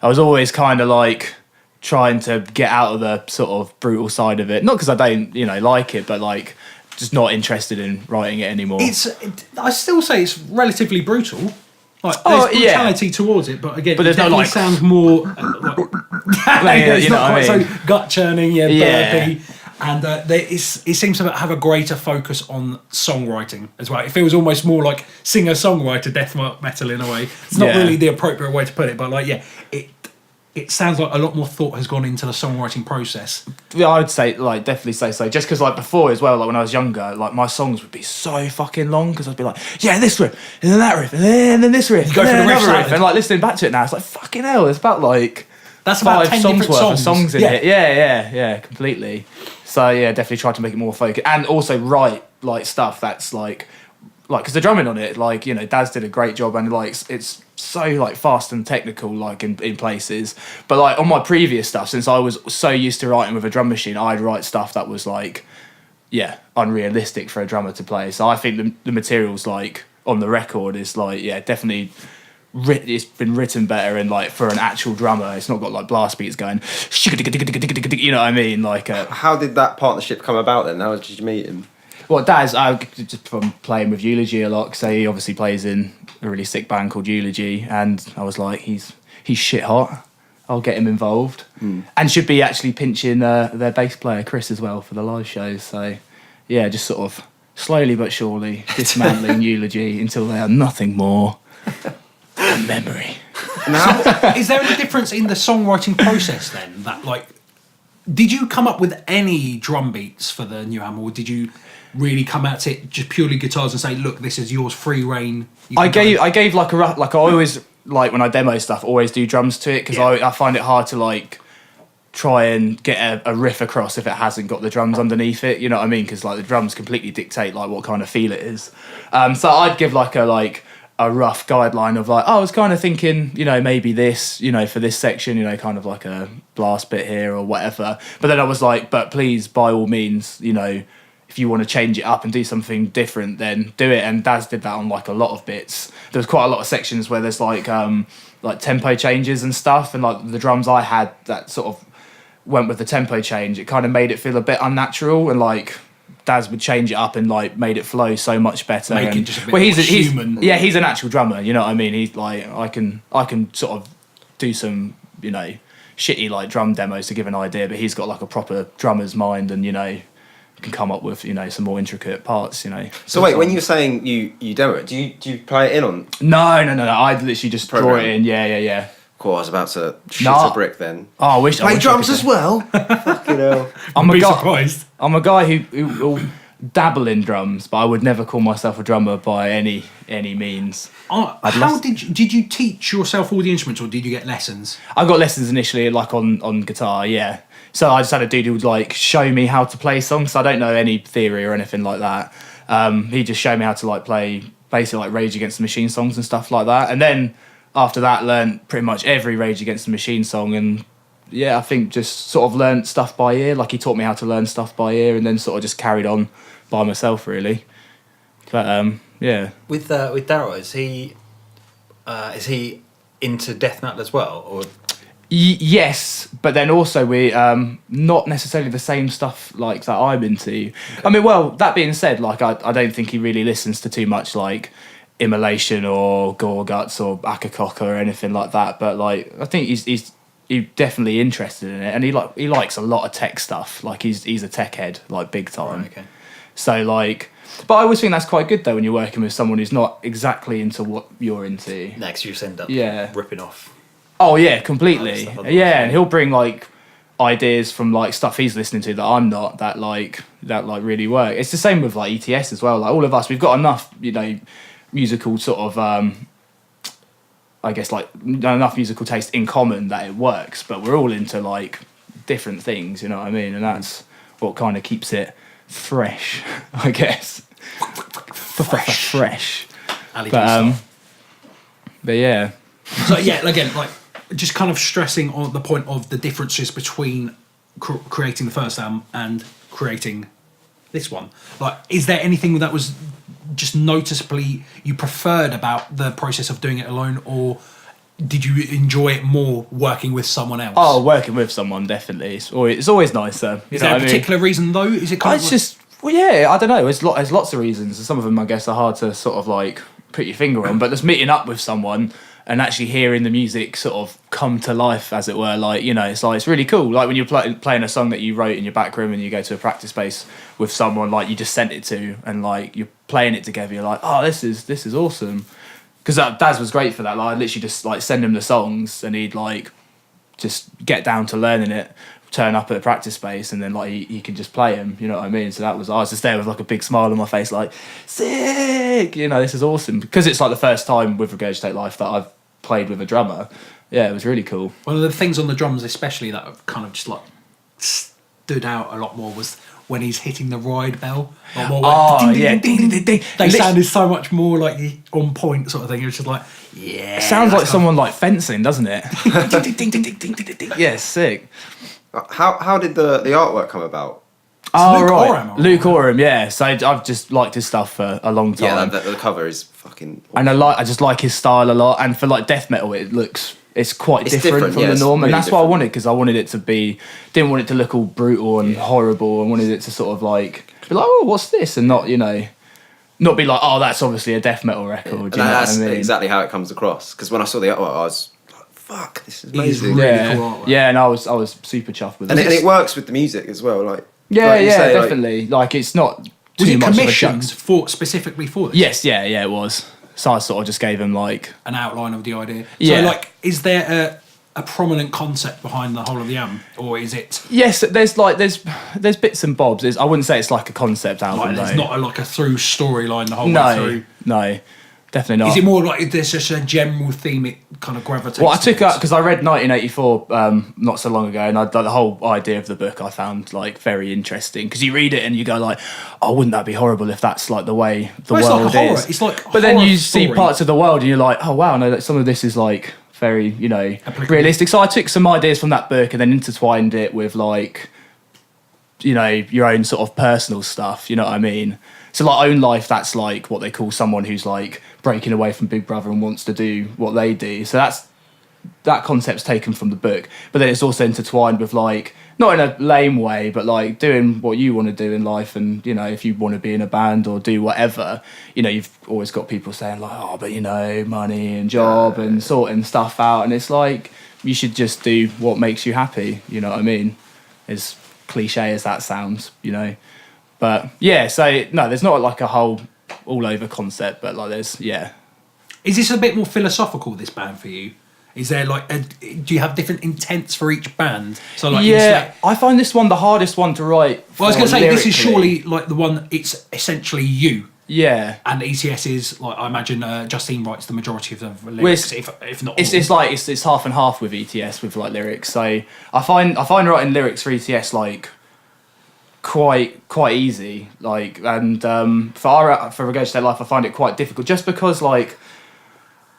I was always kind of like trying to get out of the sort of brutal side of it. Not because I don't, like it, but like just not interested in writing it anymore. I still say it's relatively brutal. Like Oh, there's yeah. brutality towards it, but again, But there's it no, definitely like- sounds more it's you not know what quite I mean? so gut churning, Yeah. burpy, and it seems to have a greater focus on songwriting as well. It feels almost more like singer-songwriter death metal in a way. It's not Yeah. really the appropriate way to put it, but like it sounds like a lot more thought has gone into the songwriting process. Yeah, I would say, like, definitely say so. Just because, like, before as well, like, when I was younger, like, my songs would be so fucking long because I'd be like, yeah, this riff, and then that riff, and then this riff, You go and for then the riff another salad. And, like, listening back to it now, it's like, fucking hell, there's about, like, That's about 5 10 songs different worth of songs. songs in it. Yeah, completely. So, yeah, definitely tried to make it more focused. And also write, like, stuff that's, like, because the drumming on it, like, Daz did a great job, and, like, it's so, like, fast and technical, like, in places. But, like, on my previous stuff, since I was so used to writing with a drum machine, I'd write stuff that was, like, unrealistic for a drummer to play. So I think the materials, like, on the record is, like, definitely it's been written better, and, like, for an actual drummer, it's not got, like, blast beats going, you know what I mean? Like, How did that partnership come about then? How did you meet him? well, Daz, just from playing with Eulogy a lot, so he obviously plays in a really sick band called Eulogy, and I was like, he's shit hot. I'll get him involved, and should be actually pinching their bass player Chris as well for the live shows. So, yeah, just sort of slowly but surely dismantling Eulogy until they are nothing more than memory. Is there any difference in the songwriting process then? That like, did you come up with any drum beats for the new album, or did you really come at it just purely guitars and say, "Look, this is yours, free reign"? I gave like a rough, I always like when I demo stuff, always do drums to it because I find it hard to like try and get a riff across if it hasn't got the drums underneath it, you know what I mean? Because like the drums completely dictate like what kind of feel it is. So I'd give like a rough guideline of like, I was kind of thinking, you know, maybe this, you know, for this section, you know, kind of like a blast bit here or whatever. But then I was like, but please, by all means, you know, if you want to change it up and do something different, then do it. And Daz did that on like a lot of bits. There's quite a lot of sections where there's like tempo changes and stuff, and like the drums I had that sort of went with the tempo change, it kind of made it feel a bit unnatural, and like Daz would change it up and like made it flow so much better. Make and, it just a bit more human. Yeah, he's an actual drummer, you know what I mean? He's like, I can sort of do some, you know, shitty like drum demos to give an idea, but he's got like a proper drummer's mind, and you know, can come up with, you know, some more intricate parts, you know. So wait, when you're saying you demo it, do you play it in on? No. I'd literally just draw it in. Yeah. Cool, I was about to shoot a brick then. Oh, I wish. Play drums I as well. Fucking hell. I'm a guy. Surprised. I'm a guy who will dabble in drums, but I would never call myself a drummer by any means. Did you teach yourself all the instruments, or did you get lessons? I got lessons initially, like on guitar, yeah. So I just had a dude who would like show me how to play songs. I don't know any theory or anything like that. He just showed me how to like play basically like Rage Against the Machine songs and stuff like that. And then after that, learned pretty much every Rage Against the Machine song. And yeah, I think just sort of learned stuff by ear. Like he taught me how to learn stuff by ear, and then sort of just carried on by myself really. But yeah. With Daryl, is he into death metal as well, or? Yes, but then also we not necessarily the same stuff like that I'm into. Okay. I mean, well, that being said, like I don't think he really listens to too much like Immolation or Gorguts or Akakok or anything like that. But like I think he's definitely interested in it, and he likes a lot of tech stuff. Like he's a tech head, like big time. Right, okay. So like, but I always think that's quite good though when you're working with someone who's not exactly into what you're into. Next, you just end up ripping off. Oh yeah, completely. Yeah, and he'll bring like ideas from like stuff he's listening to that I'm not, that really work. It's the same with like ETS as well. Like all of us, we've got enough, you know, musical sort of I guess like enough musical taste in common that it works, but we're all into like different things, you know what I mean? And that's what kind of keeps it fresh, I guess. Fresh. But yeah. So yeah, again, like just kind of stressing on the point of the differences between creating the first album and creating this one. Like, is there anything that was just noticeably you preferred about the process of doing it alone, or did you enjoy it more working with someone else? Oh, working with someone, definitely. It's always nicer. Is there a particular reason though? Is it kind of it's just, well, yeah, I don't know. There's lots of reasons. Some of them, I guess, are hard to sort of like put your finger on, but just meeting up with someone and actually hearing the music sort of come to life, as it were, like, you know, it's really cool. Like when you're playing a song that you wrote in your back room and you go to a practice space with someone like you just sent it to, and like you're playing it together, you're like, oh, this is awesome. Because Daz was great for that. Like I'd literally just like send him the songs and he'd like just get down to learning it, turn up at a practice space, and then like he could just play them, you know what I mean? So I was just there with like a big smile on my face, like, sick, you know, this is awesome. Because it's like the first time with Regurgitate Life that I've played with a drummer. Yeah, it was really cool. One of the things on the drums especially that kind of just like stood out a lot more was when he's hitting the ride bell. They sounded so much more like on point sort of thing. It was just like, yeah. It sounds like someone like fencing, doesn't it? Yeah, sick. How did the artwork come about? Oh, right. Luke Oram, yeah. So I've just liked his stuff for a long time. Yeah, the cover is fucking awesome. And I just like his style a lot. And for like death metal, it's quite different from the norm. And that's what I wanted, because I wanted it to be, didn't want it to look all brutal and horrible. I wanted it to sort of like, be like, oh, what's this? And not, you know, not be like, oh, that's obviously a death metal record. Yeah. Do you know that's what I mean? exactly how it comes across. Because when I saw the artwork, I was like, fuck, this is amazing. Really cool artwork. Yeah, and I was super chuffed with it. And it works with the music as well, like. Yeah, definitely. Like it's not too was it much of a commissioned chuck. specifically for this? Yes, yeah, it was. So I sort of just gave him like an outline of the idea. Yeah. So like, is there a prominent concept behind the whole of the album, or is it? Yes, there's bits and bobs. I wouldn't say it's like a concept album. Like, there's not like a through storyline the whole way through. No. definitely not. Is it more like there's just a general theme it kind of gravitates? Well, I took towards? up because I read 1984 not so long ago, and the whole idea of the book I found like very interesting because you read it and you go like, oh, wouldn't that be horrible if that's like the way the Well, world it's like a horror. is? It's like a but then horror you see story. parts of the world and you're like, oh wow, no, that some of this is like very realistic. So I took some ideas from that book and then intertwined it with like your own sort of personal stuff. You know what I mean? So like own life, that's like what they call someone who's like breaking away from Big Brother and wants to do what they do. So that concept's taken from the book, but then it's also intertwined with like, not in a lame way, but like doing what you want to do in life. And if you want to be in a band or do whatever, you've always got people saying like, oh, but money and job and sorting stuff out, and it's like you should just do what makes you happy. You know what I mean? As cliche as that sounds, But yeah, so no, there's not like a whole all over concept, but like there's Is this a bit more philosophical, this band, for you? Is there like do you have different intents for each band? So like I find this one the hardest one to write. Well, I was going to say this is lyrically. surely like the one. It's essentially you. Yeah. And ETS is like, I imagine Justine writes the majority of the lyrics, if not all. It's half and half with ETS with like lyrics. So I find writing lyrics for ETS like quite easy. Like, and for Regurgitate Life I find it quite difficult just because like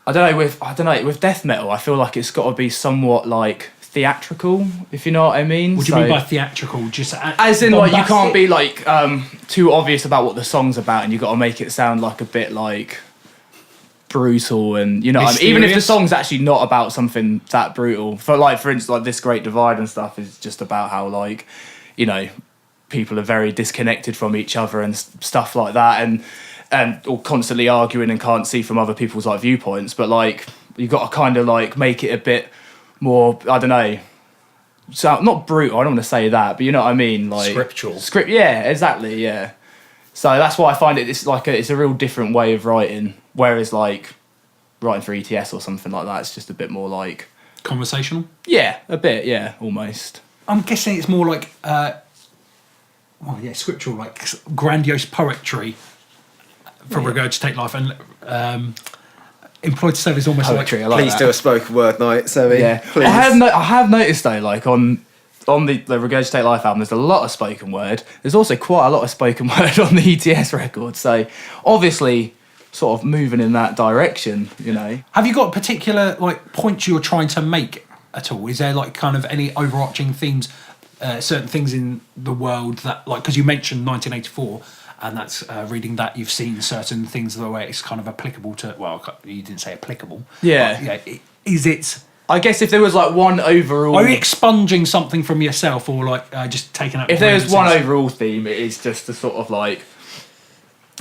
I don't know with death metal I feel like it's got to be somewhat like theatrical, if you know what I mean. What do you mean by theatrical? Just as in like you can't bombastic? be like too obvious about what the song's about, and you got to make it sound like a bit like brutal, and what I mean? Even if the song's actually not about something that brutal. For instance, like This Great Divide and stuff is just about how like people are very disconnected from each other and stuff like that, and or constantly arguing and can't see from other people's like viewpoints. But like you got to kind of like make it a bit more, I don't know, so not brutal, I don't want to say that, but you know what I mean, like Scriptural. Yeah, exactly, yeah. So that's why I find it's a real different way of writing, whereas like writing for ETS or something like that, it's just a bit more like conversational. Yeah, a bit, yeah, almost. I'm guessing it's more like scriptural, like grandiose poetry for Regurgitate Life, and Employed to Serve is almost Poetry, like I like Please that. do a spoken word night, Sammy. Yeah, Please. I have noticed though, like on the Regurgitate Life album, there's a lot of spoken word. There's also quite a lot of spoken word on the ETS record. So obviously, sort of moving in that direction, Have you got particular like points you're trying to make at all? Is there like kind of any overarching themes, certain things in the world that like, because you mentioned 1984. And that's reading that you've seen certain things the way it's kind of applicable to. Well, you didn't say applicable. Yeah. But, is it? I guess if there was like one overall, Are you expunging something from yourself, or like just taking out? if there was one references? overall theme, it is just to sort of like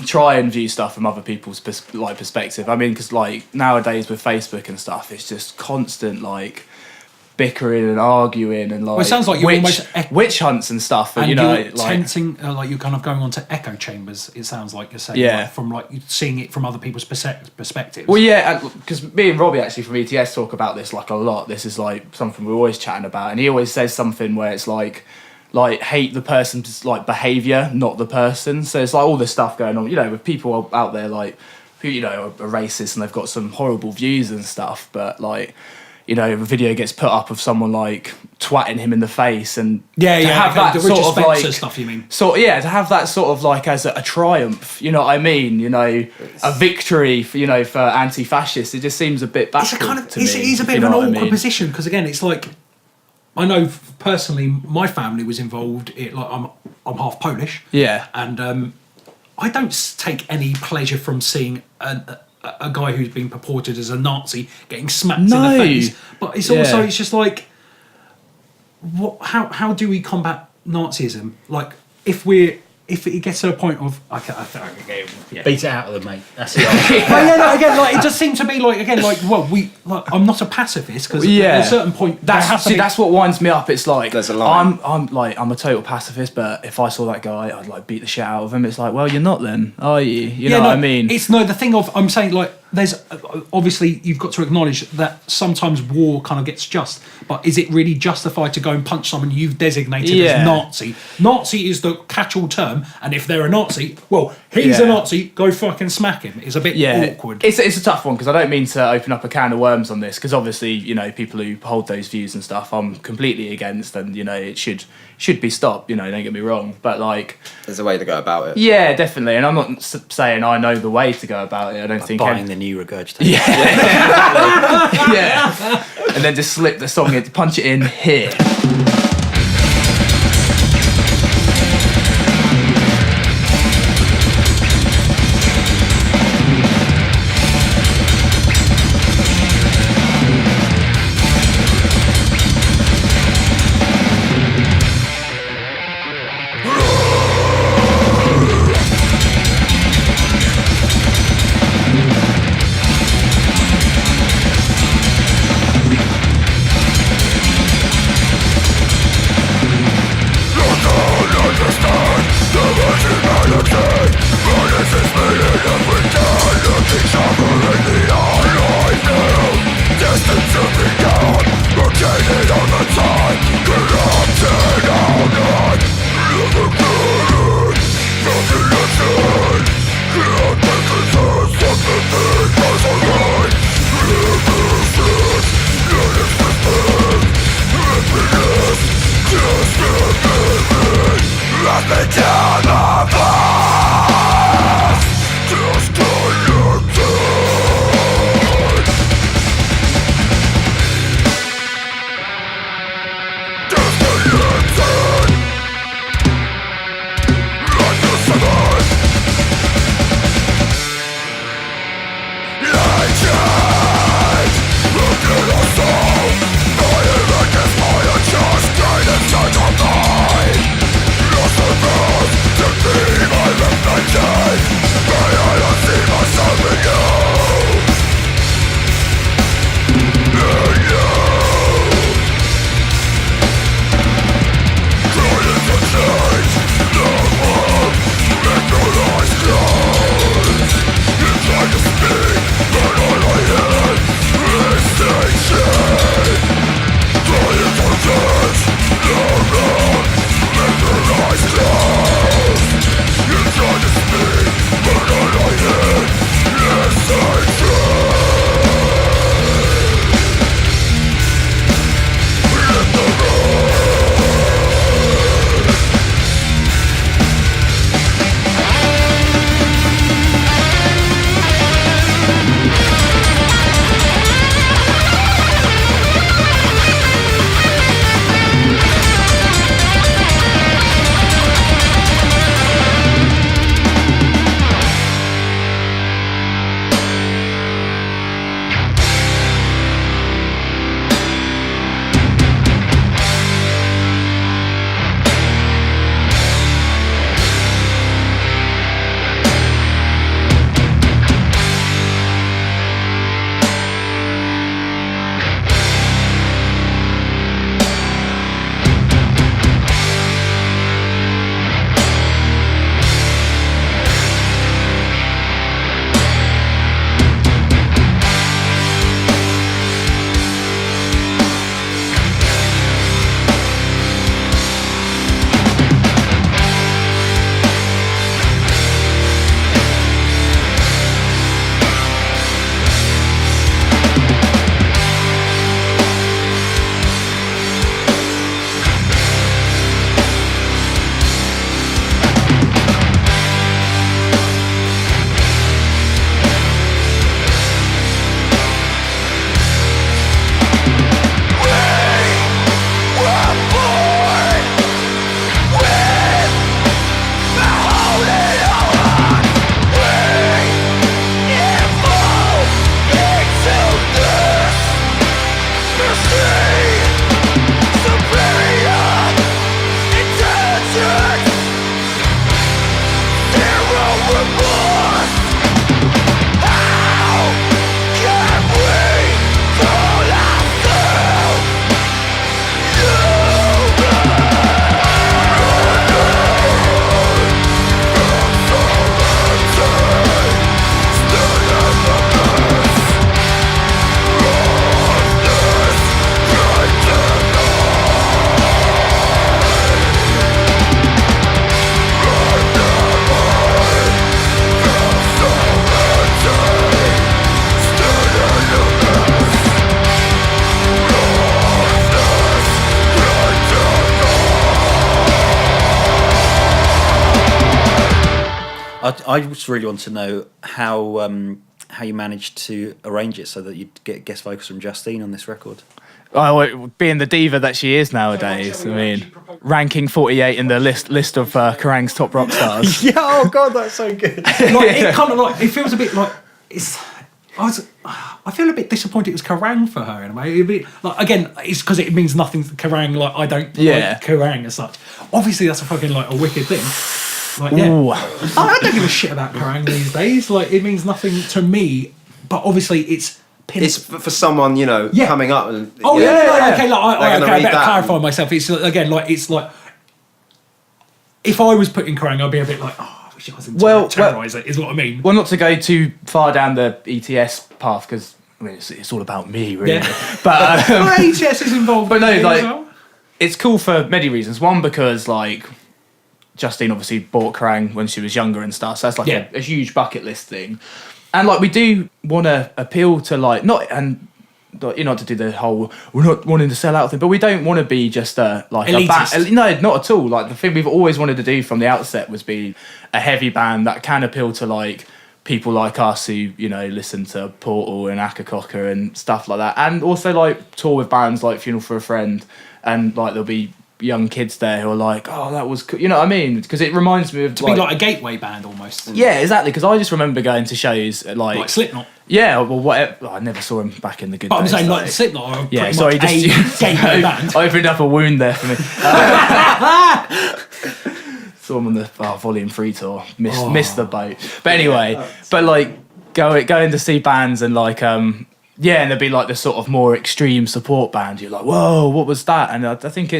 try and view stuff from other people's perspective. I mean, because like nowadays with Facebook and stuff, it's just constant like bickering and arguing and like Well, it sounds like you're almost witch hunts and stuff. And, And like you're tensing, like you're kind of going on to echo chambers. It sounds like you're saying, Yeah. like, from like you seeing it from other people's perspectives. well, yeah, because me and Robbie actually from ETS talk about this like a lot. This is like something we're always chatting about, and he always says something where it's like hate the person's like behaviour, not the person. So it's like all this stuff going on, with people out there like who are racist and they've got some horrible views and stuff, but like. A video gets put up of someone like twatting him in the face, and to have that the sort Richard of Spencer like stuff. You mean? to have that sort of like as a triumph, you know what I mean? A victory, for anti-fascists. It just seems a bit backward It's a kind of to me. it's a bit of an awkward position because again, it's like I know personally, my family was involved. I'm half Polish. Yeah. And I don't take any pleasure from seeing a guy who's been purported as a Nazi getting smacked in the face. But it's also it's just like, how do we combat Nazism? Like if it gets to a point of I can get him, Beat it out of them, mate. That's it. again, like it just seemed to be like again, like well, I'm not a pacifist because at a certain point that's what winds me up. It's like There's a line. I'm a total pacifist, but if I saw that guy, I'd like beat the shit out of him. It's like, well, you're not then, are you? You know what I mean? It's the thing of I'm saying like there's obviously you've got to acknowledge that sometimes war kind of gets just, but is it really justified to go and punch someone you've designated as Nazi? Nazi is the catch-all term, and if they're a Nazi, well, he's a Nazi, go fucking smack him. It's a bit awkward. It's a tough one, because I don't mean to open up a can of worms on this, because obviously, you know, people who hold those views and stuff, I'm completely against, and, you know, it should be stopped, you know, don't get me wrong, but like... There's a way to go about it. Yeah, definitely, and I'm not saying I know the way to go about it, I don't think... Buying the new Regurgitate. Yeah. And then just slip the song in, punch it in here. Be my I just really want to know how you managed to arrange it so that you'd get guest vocals from Justine on this record. Oh, being the diva that she is nowadays, I mean, ranking 48 in the list of Kerrang's top rock stars. Yeah, oh god, that's so good. It kind of it feels a bit like I feel a bit disappointed it was Kerrang for her in a way. It'd be, again, it's because it means nothing to Kerrang. I don't like Kerrang as such. Obviously, that's a wicked thing. I don't give a shit about Kerrang these days. It means nothing to me. But obviously, it's for someone coming up and okay. I better clarify myself. It's if I was putting Kerrang, I'd be a bit like, I wish I wasn't terrorise it. Is what I mean. Well, not to go too far down the ETS path because it's all about me, really. Yeah. But ETS is involved. But no, as well. It's cool for many reasons. One, because Justine obviously bought Kerrang when she was younger and stuff, so that's a huge bucket list thing. And we do want to appeal to not to do the whole we're not wanting to sell out thing, but we don't want to be just elitist. No, not at all. The thing we've always wanted to do from the outset was be a heavy band that can appeal to people like us who listen to Portal and Akakoka and stuff like that, and also tour with bands like Funeral for a Friend, and there'll be young kids there who are like, oh, that was cool. You know what I mean? Because it reminds me of to be like a gateway band almost. Yeah, exactly. Because I just remember going to shows like Slipknot. Yeah, well, whatever. I never saw him back in the good days. But I'm saying Slipknot are pretty much just a gateway band. Opened up a wound there for me. Saw him on the Volume 3 tour. Missed the boat. But anyway, going to see bands and and there'd be the sort of more extreme support band. You're like, whoa, what was that? And I think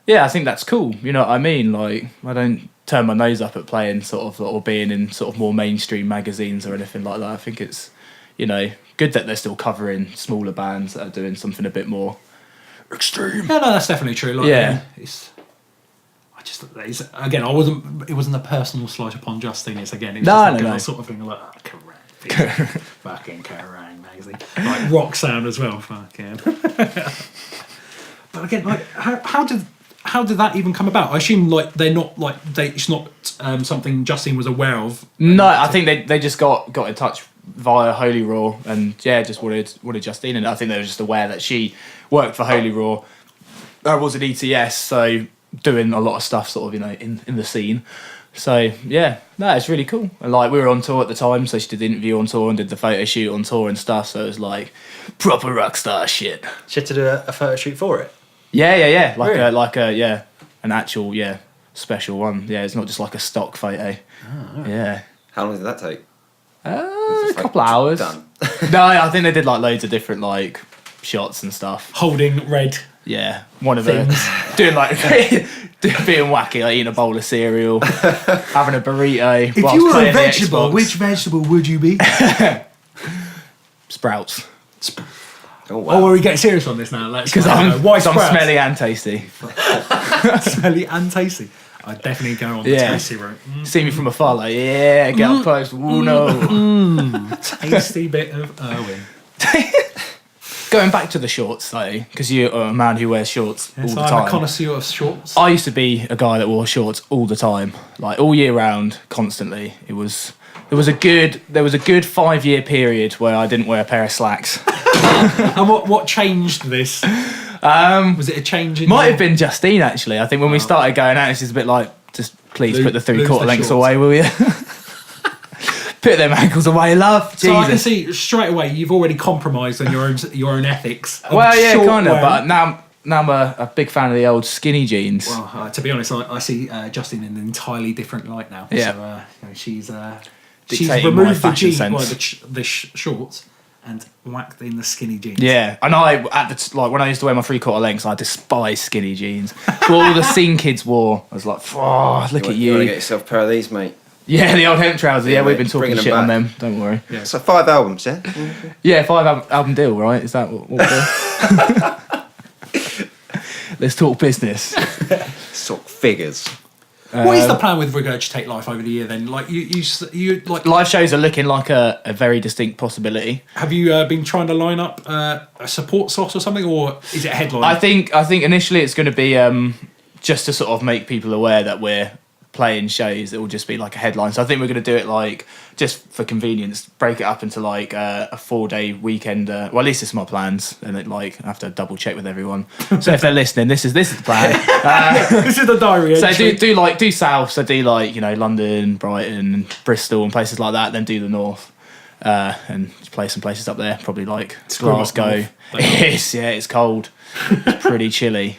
I think that's cool. You know what I mean? I don't turn my nose up at playing or being in more mainstream magazines or anything like that. I think it's, good that they're still covering smaller bands that are doing something a bit more extreme. No, that's definitely true. It wasn't a personal slight upon Justine. It's a sort of thing Kerrang. Fucking Kerrang magazine. Rock sound as well. Fucking. But again, how did that even come about? I assume they're not it's not something Justine was aware of. No, I think they just got in touch via Holy Raw and just wanted Justine, and I think they were just aware that she worked for Holy Raw. I was an ETS, so doing a lot of stuff in the scene. So it's really cool. And we were on tour at the time, so she did the interview on tour and did the photo shoot on tour and stuff. So it was proper rock star shit. She had to do a photo shoot for it. Yeah. Really? An actual special one. Yeah, it's not just a stock photo. Oh, right. Yeah. How long did that take? A couple of hours. Done. No, I think they did loads of different shots and stuff. Holding red. Yeah, one of them doing being wacky, eating a bowl of cereal, having a burrito. If you were a vegetable, which vegetable would you be? Sprouts. Oh wow! Oh, are we getting serious on this now? Because I'm smelly and tasty. Smelly and tasty. I'd definitely go on the tasty route. See me from afar, get up close. Ooh, no. Tasty bit of Urwin. Going back to the shorts, though, because you're a man who wears shorts all the time. I'm a connoisseur of shorts. I used to be a guy that wore shorts all the time, all year round, constantly. There was a good 5-year period where I didn't wear a pair of slacks. And what changed this? Was it a change in... Might have been Justine, actually. I think when we started going out, she's a bit just please put the 3/4 lengths away, will you? Put them ankles away, love. Jesus. So I can see straight away you've already compromised on your own ethics. Well, yeah, kind of. But now I'm a big fan of the old skinny jeans. Well, to be honest, I see Justine in an entirely different light now. Yeah. So she's Dictating removed my the fashion jeans, sense. shorts, and whacked in the skinny jeans. Yeah, and I when I used to wear my 3/4 lengths, I despised skinny jeans. All the scene kids wore, I was like, oh, look at you. You want to get yourself a pair of these, mate? Yeah, the old hemp trousers. Yeah, we've been talking bringing shit them on back. them. Don't worry. Yeah. So 5 albums, yeah? Yeah, 5 album deal, right? Is that what we're doing? Let's talk business. Talk figures. What is the plan with Regurgitate Life over the year then? You Live shows are looking like a very distinct possibility. Have you been trying to line up a support slot or something, or is it a headline? I think initially it's going to be just to sort of make people aware that we're playing shows, it will just be like a headline. So I think we're going to do it like, just for convenience, break it up into like a 4-day weekend. Well, at least it's my plans, and it like I have to double check with everyone. So if they're listening, this is the plan. This is the diary So entry. do south. So do like, you know, London, Brighton, Bristol, and places like that. Then do the north, and play some places up there. Probably like Glasgow. It's cold. It's pretty chilly.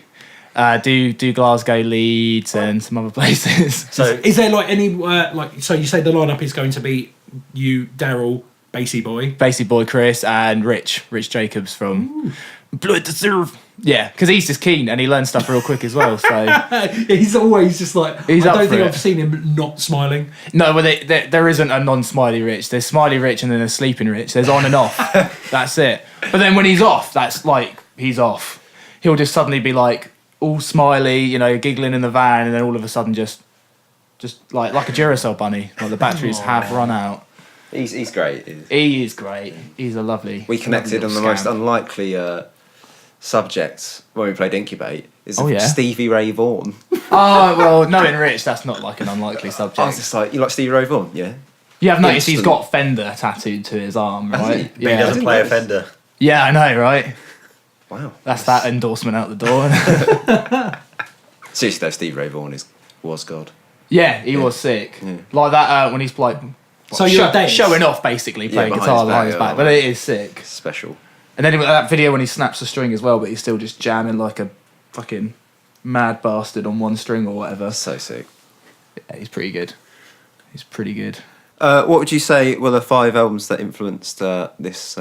Do Glasgow, Leeds, and some other places. So is there like any so you say the lineup is going to be you, Daryl, Bassy Boy, Chris, and Rich Jacobs from Blood to Serve. Yeah, because he's just keen and he learns stuff real quick as well. So he's always just like, he's I up don't for think it. I've seen him not smiling. No, well, there isn't a non-smiley Rich. There's smiley Rich and then there's sleeping Rich. There's on and off. That's it. But then when he's off, that's like he's off. He'll just suddenly be like all smiley, you know, giggling in the van, and then all of a sudden just like a Duracell bunny. Like the batteries have run out. He's great. He is great. He's a lovely. We connected on the most unlikely subjects when we played Incubate. Is Stevie Ray Vaughan. Oh well, knowing Rich, that's not like an unlikely subject. I was just like, you like Stevie Ray Vaughan? Yeah. You have noticed he's got Fender tattooed to his arm, right? But he doesn't play a Fender. Yeah, I know, right? Wow. That's that endorsement out the door. Seriously though, Stevie Ray Vaughan was God. Yeah, he was sick. Yeah. Like that when he's like, So you're days. showing off basically, playing behind guitar his behind his back, back, but it is sick. Special. And then that video when he snaps the string as well, but he's still just jamming like a fucking mad bastard on one string or whatever. So sick. Yeah, he's pretty good. What would you say were the 5 albums that influenced this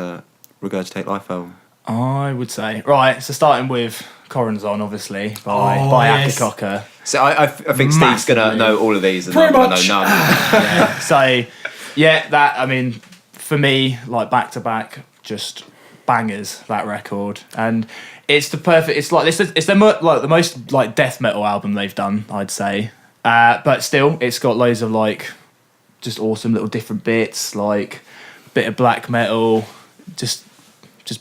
Regurgitate Life album? I would say, right, so starting with Corazon, obviously, by yes. Akikoka. So I think Steve's going to know all of these and Pretty I'm much. gonna know none. Yeah. So, yeah, that, I mean, for me, like back to back, just bangers, that record. And it's the perfect, it's like, it's the most like death metal album they've done, I'd say. But still, it's got loads of like, just awesome little different bits, like a bit of black metal, just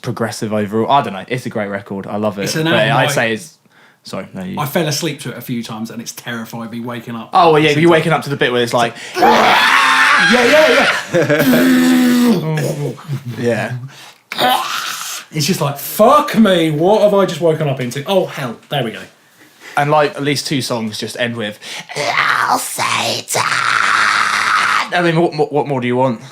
progressive overall. I don't know. It's a great record. I love it. It's an but album, I'd say it's. Sorry, no. You. I fell asleep to it a few times, and it's terrifying me waking up. Oh well, yeah. You're waking up to the bit where it's like. yeah. Yeah. It's just like, fuck me. What have I just woken up into? Oh hell, there we go. And like at least 2 songs just end with "Hail Satan." I mean, what more do you want?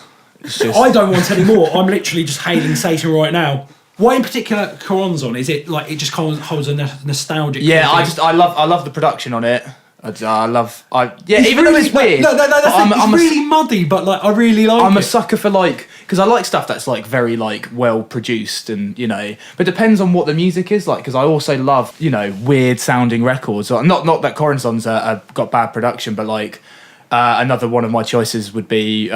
It's just. I don't want any more. I'm literally just hailing Satan right now. Why in particular Corazon? Is it like it just holds a nostalgic? Yeah, feeling? I love the production on it. Even It's though really, it's weird. No, that's I'm it's really muddy, but like I really like I'm it. a sucker for like, because I like stuff that's like very like well produced and you know, but it depends on what the music is like. Because I also love weird sounding records. Not that Corazon's got bad production, but like another one of my choices would be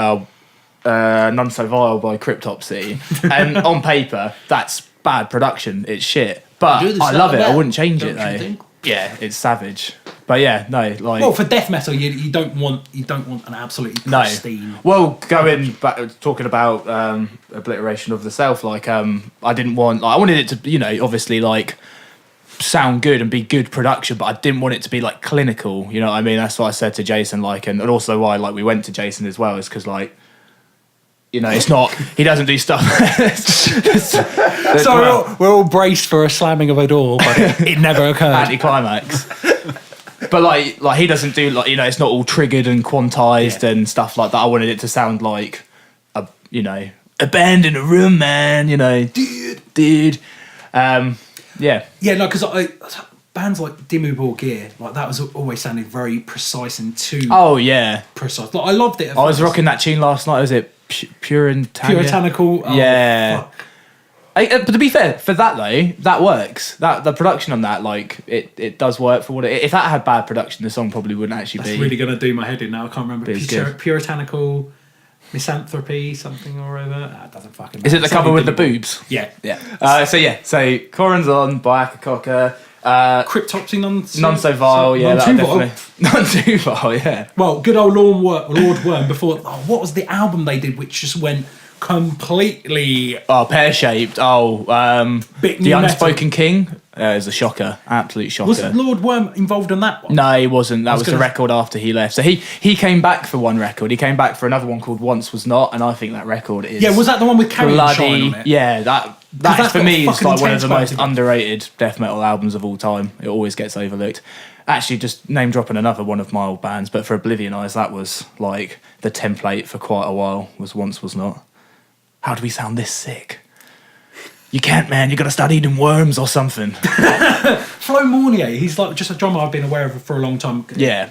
None So Vile by Cryptopsy, and on paper that's bad production. It's shit, but I love it. I wouldn't change it though. Yeah, it's savage. But yeah, no, like well, for death metal, you don't want an absolutely pristine. No. Well, going back talking about obliteration of the self, like I didn't want, like, I wanted it to, obviously like sound good and be good production, but I didn't want it to be like clinical. You know what I mean? That's what I said to Jason, like, and also why like we went to Jason as well is because like. It's not. He doesn't do stuff. So we're all braced for a slamming of a door, but it never occurred. Anticlimax. But like he doesn't do like it's not all triggered and quantized and stuff like that. I wanted it to sound like a a band in a room, man. Dude. Yeah. Yeah, no, because bands like Dimmu Borgir, like that was always sounding very precise and too. Oh yeah. Precise. Like I loved it. I was rocking that tune last night. Was it Puritanical? Oh, yeah. Fuck. But to be fair, for that though, that works. That the production on that, like, it does work for what it. If that had bad production, the song probably wouldn't actually That's be. really gonna do my head in now. I can't remember. Good. Puritanical, misanthropy, something or other. That doesn't fucking. Is it the cover with the Dimmu Borgir. boobs? Yeah. So Corazon by Akikoka. Cryptopsy None So Vile, yeah, that definitely. None Too Vile, yeah. Well, good old Lord Worm before. Oh, what was the album they did which just went completely Pear Shaped. Bit The new Unspoken metal. King. It was a shocker, absolute shocker. Was Lord Worm involved in that one? No, he wasn't. That was the gonna- record after he left. So he came back for one record. He came back for another one called Once Was Not, and I think that record is Yeah, was that the one with Carrie and Shine on it? Yeah, that's that's for got me a is fucking like one of the intense most vibe. underrated death metal albums of all time. It always gets overlooked. Actually, just name dropping another one of my old bands, but for Oblivion Eyes, that was like the template for quite a while. Was Once Was Not. How do we sound this sick? You can't, man. You got to start eating worms or something. Flo Mournier, he's like just a drummer I've been aware of for a long time. Yeah.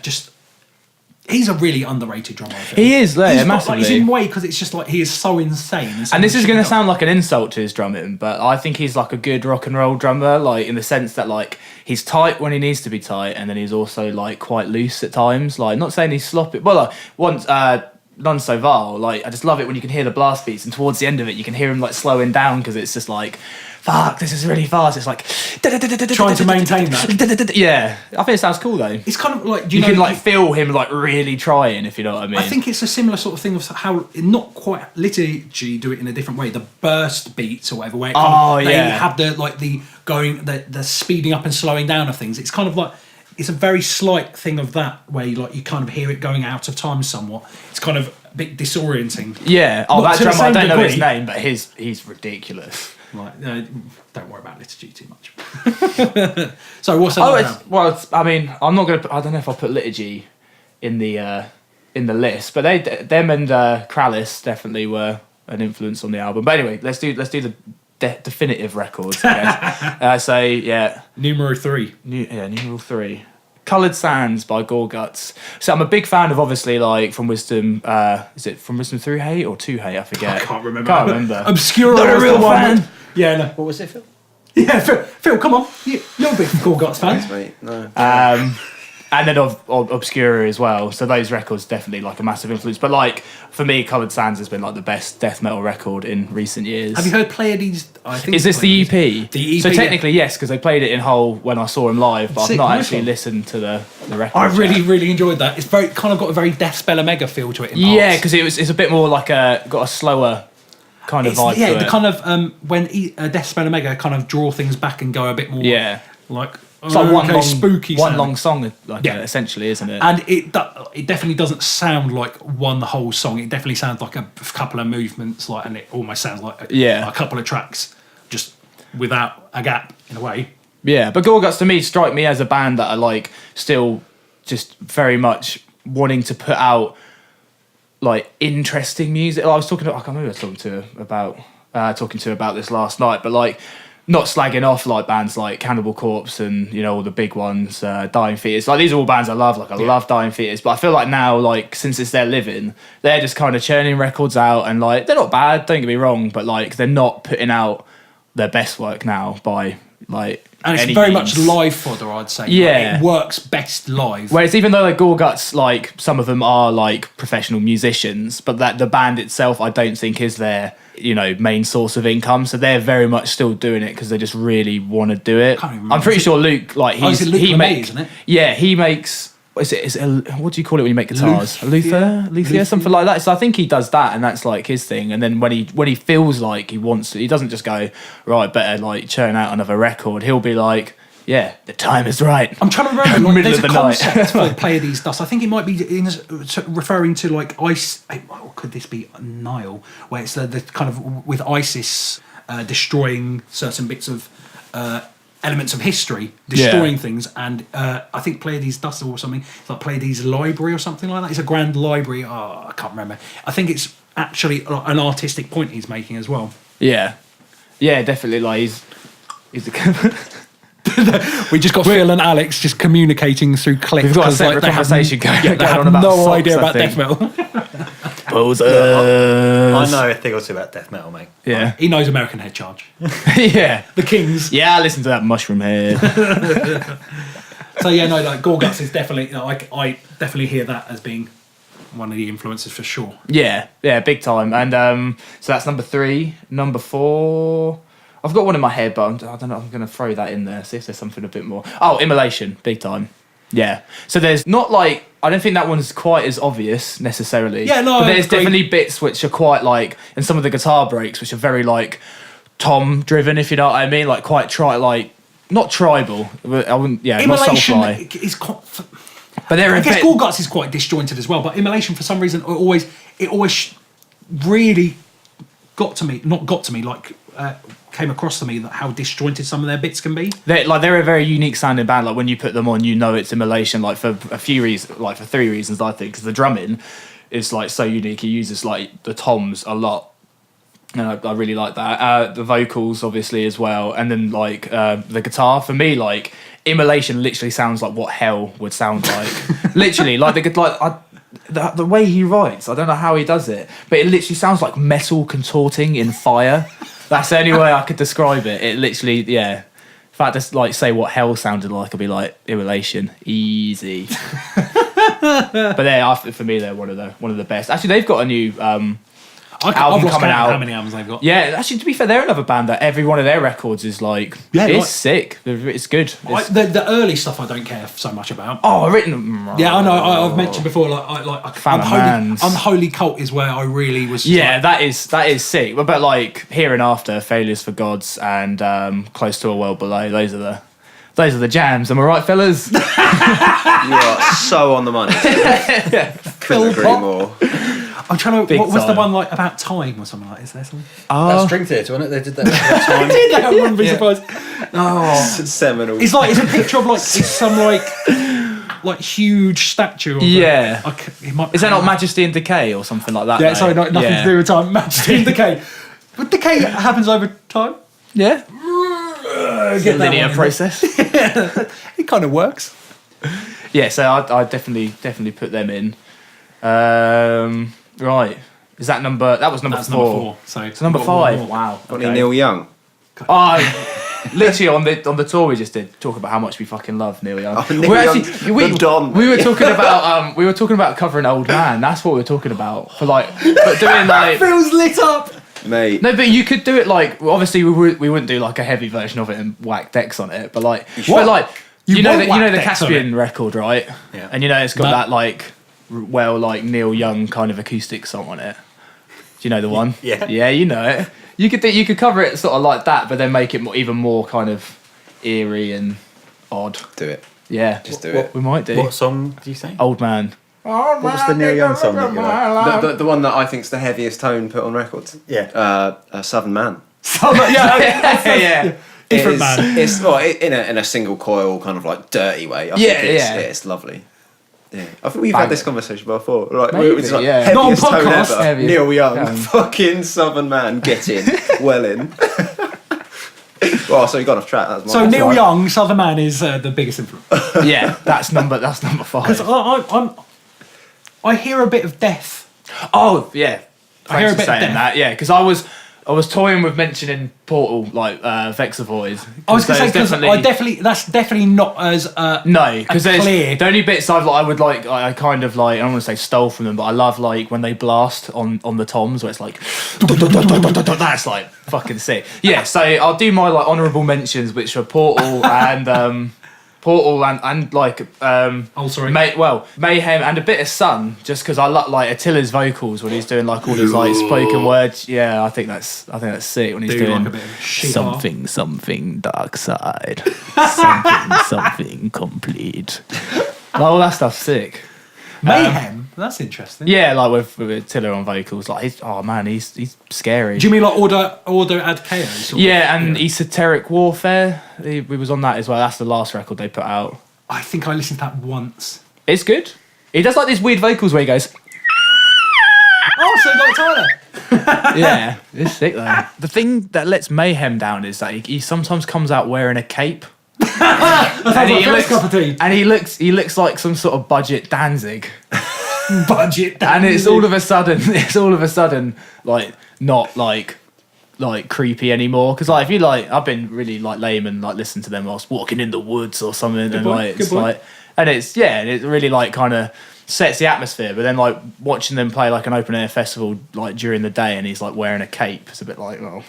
He's a really underrated drummer. I think. He is, yeah, he's massively. He's in way because it's just like he is so insane. And this is going to sound like an insult to his drumming, but I think he's like a good rock and roll drummer, like in the sense that like he's tight when he needs to be tight, and then he's also like quite loose at times. Like, not saying he's sloppy. Well, like once None So Vile, like I just love it when you can hear the blast beats, and towards the end of it you can hear him like slowing down because it's just like, fuck, this is really fast. It's like trying to maintain that. Yeah, I think it sounds cool though. It's kind of like You can like feel him like really trying, if you know what I mean. I think it's a similar sort of thing of how not quite liturgy do it in a different way. The burst beats or whatever, where they have the speeding up and slowing down of things. It's kind of like it's a very slight thing of that where you kind of hear it going out of time somewhat. It's kind of a bit disorienting. Yeah. Oh, Not that to the drummer, I same don't know his degree. name, but he's ridiculous. Like, don't worry about liturgy too much. So what's that? I mean, I'm not gonna. I don't know if I'll put liturgy in the list, but them and Krallis definitely were an influence on the album. But anyway, let's do the definitive records. I guess. So yeah, Numero 3. Numeral 3. Coloured Sands by Gorguts. So I'm a big fan of obviously like From Wisdom. Is it From Wisdom Through Hate or To Hate? I forget. I can't remember. Obscura Not a was real the one fan. with- Yeah, no. What was it, Phil? Yeah, Phil, come on. You're a big Gorguts fan. Thanks, mate. No. And then of Obscura as well. So those records definitely like a massive influence. But like for me, Coloured Sands has been like the best death metal record in recent years. Have you heard Pleiades? I think Is this the EP? The EP, So technically, yes, because they played it in whole when I saw him live, but Sick, I've not nice actually one. listened to the record. I really enjoyed that. It's very kind of got a very Death Spell Omega feel to it. In Yeah, parts. because it's a bit more like got a slower kind of vibe yeah, to the it. kind of when Death Spell Omega kind of draw things back and go a bit more. Yeah. like It's like one long, spooky, one sounding. long song, like Yeah. essentially, isn't it? And it definitely doesn't sound like one whole song. It definitely sounds like a couple of movements, like, and it almost sounds like a couple of tracks, just without a gap in a way. Yeah, but Gorguts to me strike me as a band that are like still just very much wanting to put out like interesting music. I was talking to, I can't remember who I was talking to about this last night, but like not slagging off like bands like Cannibal Corpse and all the big ones, Dying Fetus. Like these are all bands I love. Like I love Dying Fetus, but I feel like now, like since it's their living, they're just kind of churning records out, and like they're not bad. Don't get me wrong, but like they're not putting out their best work now by like. And it's any very means. much live fodder, I'd say. Yeah. Like, it works best live. Whereas even though like Gorguts, like some of them are like professional musicians, but that the band itself, I don't think is their main source of income. So they're very much still doing it because they just really want to do it. Can't even remember. I'm pretty sure Luke, like is it Luke he LeMay, makes, isn't it? yeah, he makes. What do you call it when you make guitars? Luthier, something like that. So I think he does that, and that's like his thing. And then when he feels like he wants to, he doesn't just go, right, better like churn out another record. He'll be like, yeah, the time is right. I'm trying to remember. Like, Middle there's of a the night. concept for Pleiades Dust. I think it might be referring to like ice. Or could this be Nile? Where it's the kind of with ISIS destroying certain bits of elements of history, destroying things, and I think Pleiades Dust or something. It's like Pleiades Library or something like that. It's a grand library. Oh, I can't remember. I think it's actually an artistic point he's making as well. Yeah, definitely. Like he's a. We just got Phil and Alex just communicating through clicks. We've got a separate conversation going They have on about no socks, idea I about think. death metal. I know a thing or two about death metal, mate. Yeah, He knows American Head Charge. yeah, The Kings. yeah. Listen to that Mushroom Head. So yeah, no, like Gorguts is definitely. I definitely hear that as being one of the influences for sure. Yeah, big time. And so that's number 3. Number 4. I've got one in my head, but I don't know. I'm going to throw that in there. See if there's something a bit more. Oh, Immolation, big time. Yeah. So there's not like, I don't think that one's quite as obvious necessarily. Yeah, no, But I there's agree. definitely bits which are quite like, and some of the guitar breaks which are very like Tom driven, if you know what I mean. Like quite not tribal. I wouldn't. Yeah, Immolation not soulfly. is But they're I a guess bit. Gorguts is quite disjointed as well, but Immolation for some reason it always really got to me. Not got to me, like came across to me that how disjointed some of their bits can be. They're a very unique sounding band. Like when you put them on, you know it's Immolation. Like for a few reasons, like for 3 reasons, I think, because the drumming is like so unique. He uses like the toms a lot. And I really like that. The vocals, obviously, as well, and then like the guitar. For me, like Immolation literally sounds like what hell would sound like. Literally, like the way he writes. I don't know how he does it, but it literally sounds like metal contorting in fire. That's the only way I could describe it. It literally, yeah. If I had to like say what hell sounded like, I'd be like Immolation, easy. But for me, they're one of the best. Actually, they've got a new. I've Album lost coming count out. how many albums they've got. Yeah, actually, to be fair, they're another band that every one of their records is like, it's sick. It's good. The early stuff I don't care so much about. Oh, written. Yeah, I know. I've mentioned before. Unholy Cult is where I really was. Yeah, that is sick. But like Here and After, Failures for Gods, and Close to a World Below. Those are the jams. Am I right, fellas? You are so on the money. Couldn't agree more. I'm trying to. Big What was the time. one like about time or something like? Is there something? That's Dream Theatre, wasn't it? They did that at the Did they? I wouldn't be surprised. Seminal. It's a picture of like it's some like huge statue. Of Yeah. Is that not Majesty and Decay or something like that? Yeah, though? sorry, nothing Yeah. to do with time. Majesty and decay. But decay happens over time. Yeah. Get that Linear one, process. It kind of works. Yeah, so I definitely put them in. Right. Is that number? That was number That's 4. number 4. So It's number got 5. one more. Wow. Got any Neil Young? Oh, literally on the tour we just did talk about how much we fucking love Neil Young. Oh, Neil Young's the Don. We were talking about covering Old Man. That's what we were talking about. But doing like Feels lit up. Mate. no, but you could do it like obviously we wouldn't do like a heavy version of it and whack decks on it, but like What? but like You know won't the whack decks on Caspian record, right? Yeah. And it's got No. that like like Neil Young kind of acoustic song on it. Do you know the one? Yeah. Yeah, you know it. You could cover it sort of like that, but then make it even more kind of eerie and odd. Do it. Yeah, Just do it. We might do. What song do you say? Old Man. What was the Neil Young song that you like? The one that I think's the heaviest tone put on records. Yeah. Southern Man. Yeah. Different man. It's in a single coil kind of like dirty way. I Yeah, think yeah. it's lovely. Yeah, I think we've Bang. had this conversation before. Like, Maybe, it's like yeah. heaviest Not on tone podcast. ever. Heaviest Neil Young, tone. fucking Southern Man, get in, well in. Well, so you got off track. That's So my Neil Young, Southern Man, is the biggest influence. Yeah, that's number 5. I hear a bit of death. Oh yeah, I hear a thanks for bit of saying death. that. Yeah, because I was toying with mentioning Portal like Vexor Void. I was going to say because that's definitely not as no, because there's clear. the only bits I would like. I kind of like. I don't want to say stole from them, but I love like when they blast on the toms where it's like that's like fucking sick. Yeah, so I'll do my like honourable mentions, which are Portal and Portal and like Mayhem and a bit of Sun, just because I like Attila's vocals when he's doing like all his like spoken words. Yeah, I think that's sick when he's Do doing like a bit of shit something dark side, something complete. All that stuff's sick. Mayhem. That's interesting. Yeah, like with Attila on vocals, like he's scary. Do you mean like Order Ad Chaos? sort of? Yeah, and Esoteric Warfare. We was on that as well. That's the last record they put out. I think I listened to that once. It's good. He does like these weird vocals where he goes, Oh, so like Tyler. yeah, it's sick though. The thing that lets Mayhem down is that he sometimes comes out wearing a cape. And he looks like some sort of budget Danzig. budget. And it's all of a sudden like not like creepy anymore, because like if you like I've been really like lame and like listen to them whilst walking in the woods or something, and like it's like and it's and it really like kind of sets the atmosphere, but then like watching them play like an open air festival like during the day and he's like wearing a cape, it's a bit like, well,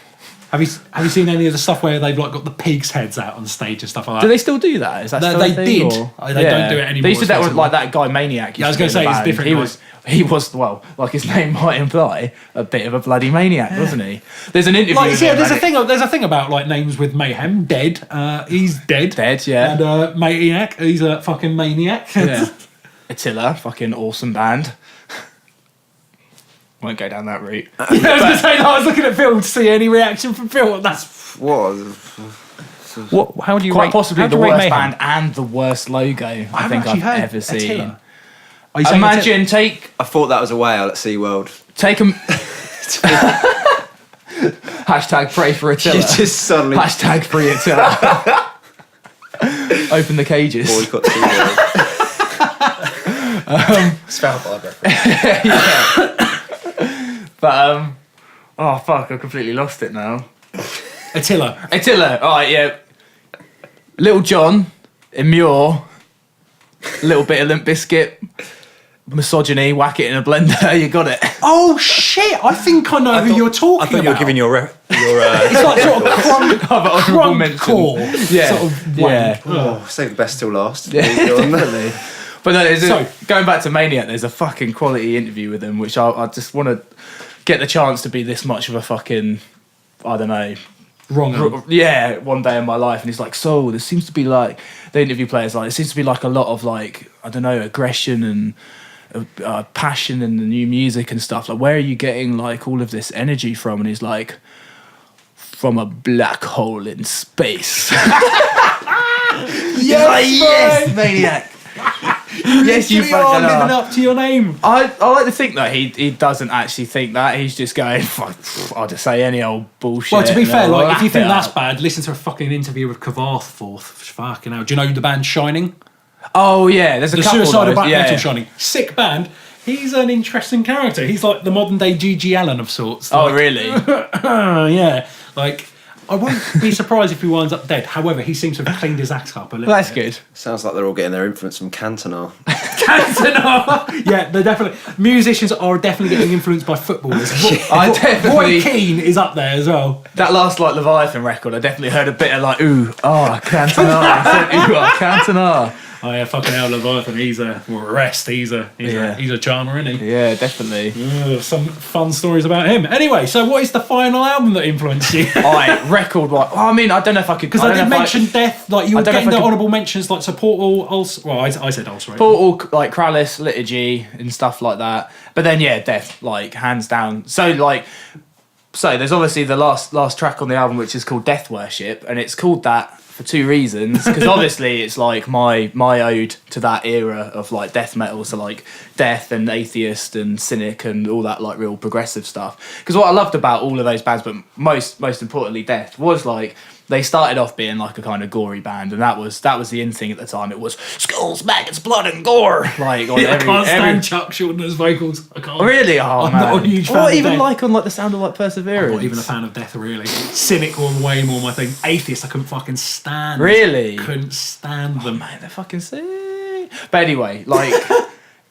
Have you seen any of the stuff where they've like got the pigs' heads out on stage and stuff like that? Do they still do that? Is that still They a thing, did. or- They don't do it anymore. They used to do that with as like that guy Maniac. Yeah, I was going to say it's different. He was well, like his name might imply, a bit of a bloody maniac, wasn't he? There's an interview. Like, with yeah, him, there's a thing about like names with mayhem. Dead. He's dead. Dead, yeah. And Maniac. He's a fucking maniac. Yeah. Attila, fucking awesome band. Won't go down that route. Yeah, I was going to say, I was looking at Phil to see any reaction from Phil. That's What? How do you Quite rate, possibly how do the you rate worst Mayhem? band and the worst logo I think actually I've heard ever seen. Attila. Are you saying Imagine take I thought that was a whale at SeaWorld. them. Hashtag pray for Attila. You just suddenly Hashtag free Attila. Open the cages. boycott SeaWorld. Spellboard reference. But oh fuck, I completely lost it now. Attila. Attila, alright, yeah. Little John, Immure, little bit of Limp Bizkit, misogyny, whack it in a blender, you got it. Oh shit! I think I know who you're talking I thought about. you were giving your It's like sort of Honourable crunk mention. core. Yeah, Sort of yeah. Oh, save the best till last. Yeah, definitely. But no, So- going back to Maniac, there's a fucking quality interview with him, which I just want to get the chance to be this much of a fucking, I don't know, wrong. yeah, one day in my life. And he's like, so there seems to be like, the interview player's like, there seems to be like a lot of like, I don't know, aggression and passion in the new music and stuff. Like, where are you getting like all of this energy from? And he's like, from a black hole in space. Yes, Maniac. Yes, you Literally are fucking living are. up to your name. I like to think that he doesn't actually think that. He's just going, I'll just say any old bullshit. Well, to be and fair, I'll like if laugh you think it that's up. bad, listen to a fucking interview with Kavarthforth. Fucking hell. Do you know the band Shining? Oh, yeah, there's a The couple suicidal of those. black Yeah, metal yeah. Shining. Sick band. He's an interesting character. He's like the modern day G.G. Allen of sorts. Oh, Like, really? yeah. Like, I won't be surprised if he winds up dead. However, he seems to have cleaned his act up a little That's bit. good. Sounds like they're all getting their influence from Cantona. Cantona. Yeah, they're definitely musicians are definitely getting influenced by footballers. I definitely- Roy Keane is up there as well. That last like Leviathan record, I definitely heard a bit of like, ooh, Cantona. I said, ooh, Cantona. Oh yeah, fucking hell, Leviathan. He's a he's a charmer, isn't he? Yeah, definitely. Some fun stories about him. Anyway, so what is the final album that influenced you? Alright, record what? Well, I mean, I don't know if I could. Because I did mention Death, like you were I don't know getting if I the could- honourable mentions, like support all. Well, I said ulcer. Portal, like Krallis, Liturgy, and stuff like that. But then, yeah, Death, like hands down. So there's obviously the last track on the album, which is called Death Worship, and it's called that for two reasons. Because obviously, it's like my ode to that era of like death metal, so like Death and Atheist and Cynic and all that like real progressive stuff. Because what I loved about all of those bands, but most importantly, Death, was like they started off being like a kind of gory band, and that was the in thing at the time. It was skulls, maggots, blood, and gore. Like on I can't stand every Chuck Schuldner's vocals. I can't. really, oh I'm man. not a huge fan Or of even Death. like on like the sound of like Perseverance. I'm not even a fan of Death, really. Cynic were way more my thing. Atheist, I couldn't fucking stand. Really? Couldn't stand them. Man, they're fucking sick. But anyway, like,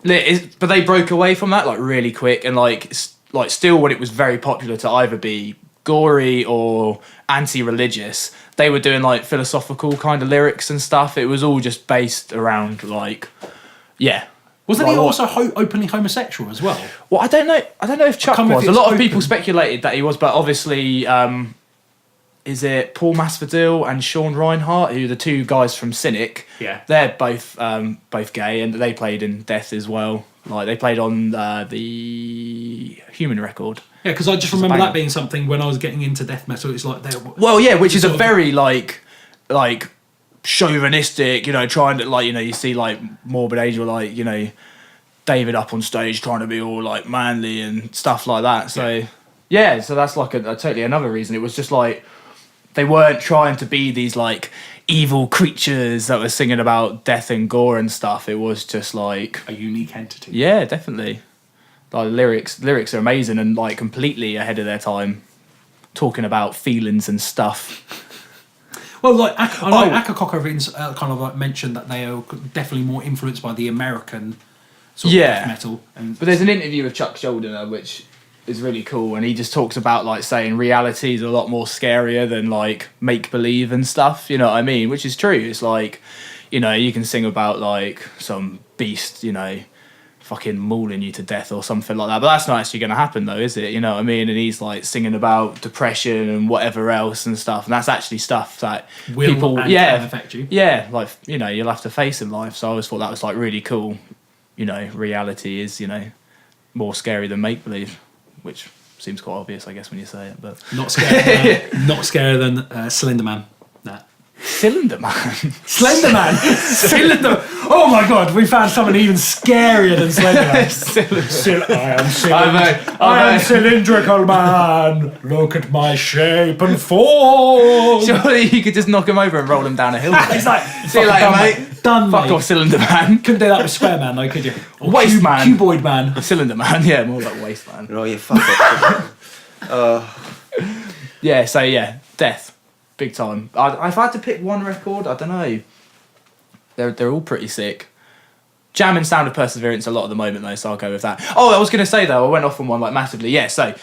but they broke away from that like really quick, and like still when it was very popular to either be gory or anti-religious, they were doing like philosophical kind of lyrics and stuff. It was all just based around like, yeah. Wasn't Like he what- also openly homosexual as well? Well, I don't know if Chuck can't remember was. if A it's lot of open. people speculated that he was, but obviously, is it Paul Masvidal and Sean Reinhart, who are the two guys from Cynic? Yeah. They're both gay, and they played in Death as well. Like they played on the Human record. Yeah, because I just remember banger. that being something when I was getting into death metal. It's like they're Well, yeah, which is a Sort of- very like chauvinistic, trying to you see like Morbid Angel, like David up on stage trying to be all like manly and stuff like that. So yeah, so that's like a totally another reason. It was just like they weren't trying to be these like evil creatures that were singing about death and gore and stuff. It was just like a unique entity. yeah, definitely. Like lyrics are amazing and like completely ahead of their time, talking about feelings and stuff. Well, like I know Akakok kind of like mentioned that they are definitely more influenced by the American sort of Yeah. death metal. And But there's an interview with Chuck Schuldiner which is really cool, and he just talks about like saying reality is a lot more scarier than like make believe and stuff. You know what I mean? Which is true. It's like, you know, you can sing about like some beast, you know, fucking mauling you to death or something like that, but that's not actually going to happen though, is it? You know what I mean? And he's like singing about depression and whatever else and stuff, and that's actually stuff that Will people can affect you. yeah, like, you know, you'll have to face in life. So I always thought that was like really cool. You know, reality is, you know, more scary than make believe, which seems quite obvious, I guess, when you say it. But Not scarier, not scarier than Slender Man. Nah. Cylinder Man. Slender Man. Cylinder. Oh my God, we found someone even scarier than Slender Man. I am cylindrical man. Look at my shape and form. Surely you could just knock him over and roll him down a hill. It's like, See you later, mate. Done, Fuck mate. off, Cylinder Man. Couldn't do that with Square Man, though, could you? Or Waste Man. Cuboid Man. Cylinder Man, yeah, more like Waste Man. Oh, you fuck off. Yeah, so yeah, Death. Big time. If I had to pick one record, I don't know. They're all pretty sick. Jamming Sound of Perseverance a lot at the moment though, so I'll go with that. Oh, I was going to say though, I went off on one like massively. Yeah, so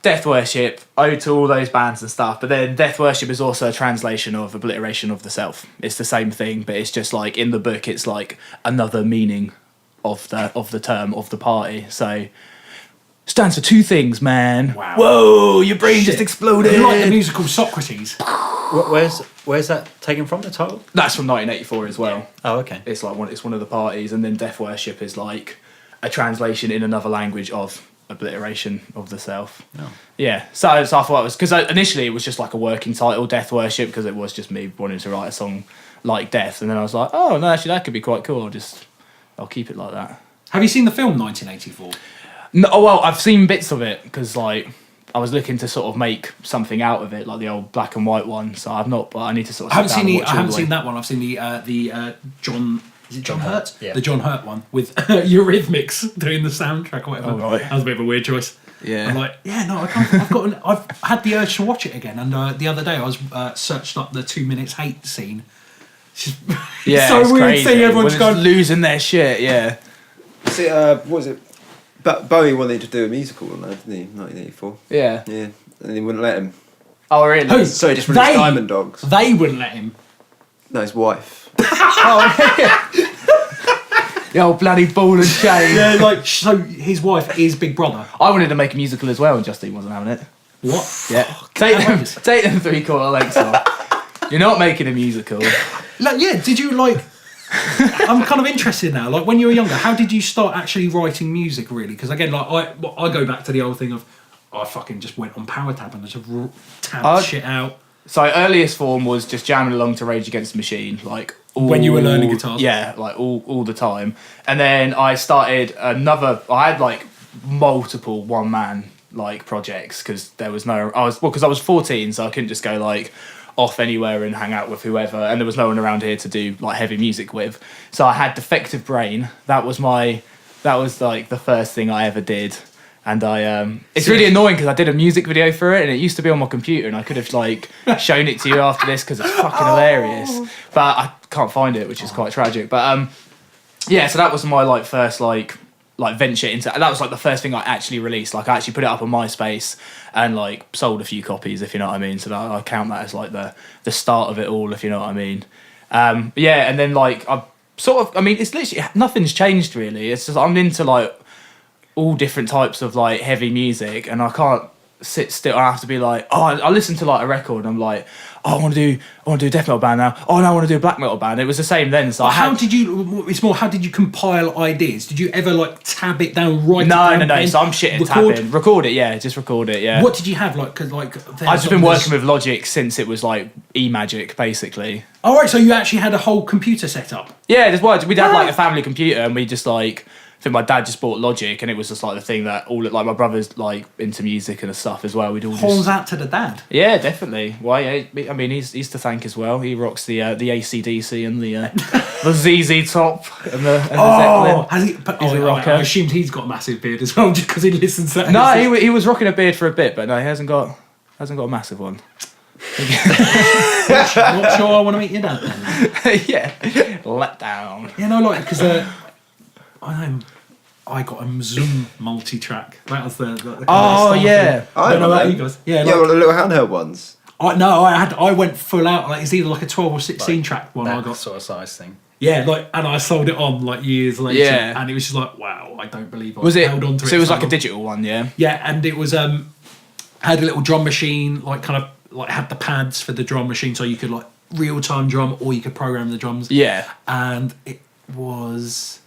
Death Worship, ode to all those bands and stuff, but then Death Worship is also a translation of Obliteration of the Self. It's the same thing, but it's just like in the book it's like another meaning of the term of the party. So stands for two things, man. Wow. Whoa, your brain just exploded. You like the musical Socrates? Where's that taken from, the title? That's from 1984 as well. Oh, okay. It's like it's one of the parties, and then Death Worship is like a translation in another language of Obliteration of the Self. Oh. Yeah, so I thought it was, because initially it was just like a working title, Death Worship, because it was just me wanting to write a song like Death, and then I was like, oh no, actually that could be quite cool. I'll keep it like that. Have you seen the film 1984? No, well, I've seen bits of it because like I was looking to sort of make something out of it, like the old black and white one. So I've not, but I need to sort of. I haven't sit down seen and the. watch I all haven't the seen way. that one. I've seen the John. Is it John Hurt? Yeah. The John Hurt one with Eurythmics doing the soundtrack or whatever. Oh, right. That was a bit of a weird choice. Yeah. I'm like, yeah, no, I can't. I've had the urge to watch it again, and the other day I was searched up the 2 minutes hate scene. It's just, Yeah, it's so it's weird crazy. seeing everyone's When going. it's losing their shit. Yeah. See, what was it? Bowie wanted to do a musical on that, didn't he? 1984. Yeah. Yeah, and he wouldn't let him. Oh really? Who? So he just released They- Diamond Dogs. They wouldn't let him. No, his wife. The old bloody ball and chain. Yeah, like so. His wife is Big Brother. I wanted to make a musical as well, and Justine wasn't having it. What? Yeah. Take them 3/4 lengths off. You're not making a musical. Like, yeah. Did you like? I'm kind of interested now. Like when you were younger, how did you start actually writing music? Really? Because again, like I go back to the old thing of I fucking just went on Power Tab and just tabbed shit out. So earliest form was just jamming along to Rage Against the Machine, like When you were learning guitar? Yeah, like all the time. And then I started I had like multiple one man like projects because there was because I was 14, so I couldn't just go like off anywhere and hang out with whoever, and there was no one around here to do like heavy music with. So I had Defective Brain. That was like the first thing I ever did. And it's really annoying because I did a music video for it, and it used to be on my computer, and I could have like shown it to you after this because it's fucking hilarious. But I can't find it, which is quite tragic. But yeah, so that was my like first like venture into. That was like the first thing I actually released. Like I actually put it up on MySpace and like sold a few copies, if you know what I mean. So that, I count that as like the start of it all, if you know what I mean. Yeah, and then like it's literally nothing's changed really. It's just I'm into like all different types of like heavy music, and I can't sit still. I have to be like, I listen to like a record and I'm like, I want to do a death metal band now. Oh no, I want to do a black metal band. It was the same then. So how did you compile ideas? Did you ever like tab it down, write it down? No. So I'm shit at tabbing. Record it, yeah. Just record it, yeah. What did you have like? Cause like I've just been working with Logic since it was like eMagic, basically. All right, so you actually had a whole computer set up. Yeah, we'd had like a family computer, and we just like. I think my dad just bought Logic, and it was just like the thing that all like my brother's like into music and stuff as well. We'd all horns out to the dad. Yeah, definitely. Why? Yeah, I mean, he's to thank as well. He rocks the AC/DC and the ZZ Top and the Zeppelin. Has he? He's a rocker. I assumed he's got a massive beard as well, just because he listens to that. No, he was rocking a beard for a bit, but no, he hasn't got a massive one. Not sure I want to meet your dad then. Yeah, let down. Yeah, no, like because I know I got a Zoom multi-track. That was the kind of Oh starting. yeah. I don't know about you guys. Yeah, Yeah, well, the little handheld ones. I went full out. Like, it's either like a 12 or 16 track one I That got. sort of size thing. Yeah, like, and I sold it on like years later. Yeah. And it was just like, wow, I don't believe I Was it? held on to it. So it was so like a long. digital one, yeah. Yeah, and it was had a little drum machine, like kind of like had the pads for the drum machine, so you could like real time drum or you could program the drums. Yeah. And it was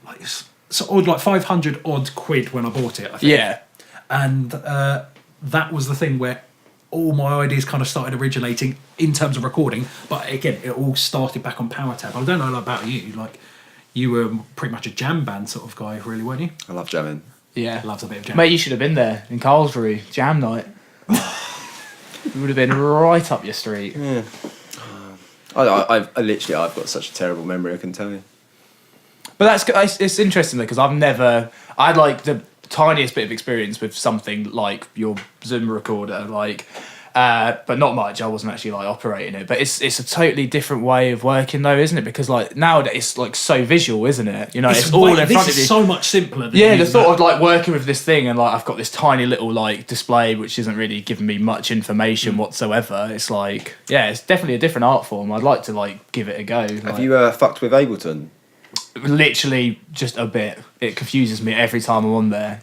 like sort of like 500 odd quid when I bought it. I think. Yeah. And that was the thing where all my ideas kind of started originating in terms of recording. But again, it all started back on PowerTab. I don't know about you, like you were pretty much a jam band sort of guy, really, weren't you? I love jamming. Yeah. Loves a bit of jam. Mate, you should have been there in Carlsbury, jam night. It would have been right up your street. Yeah. I literally, I've got such a terrible memory, I can tell you. But it's interesting though, because I had like the tiniest bit of experience with something like your Zoom recorder, like, but not much. I wasn't actually like operating it. But it's a totally different way of working though, isn't it? Because like nowadays it's like so visual, isn't it? You know, it's all in front of you. This is so much simpler. Than Yeah, the using thought that. of like working with this thing and like I've got this tiny little like display which isn't really giving me much information whatsoever. It's like, yeah, it's definitely a different art form. I'd like to like give it a go. Have you fucked with Ableton? Literally just a bit. It confuses me every time I'm on there.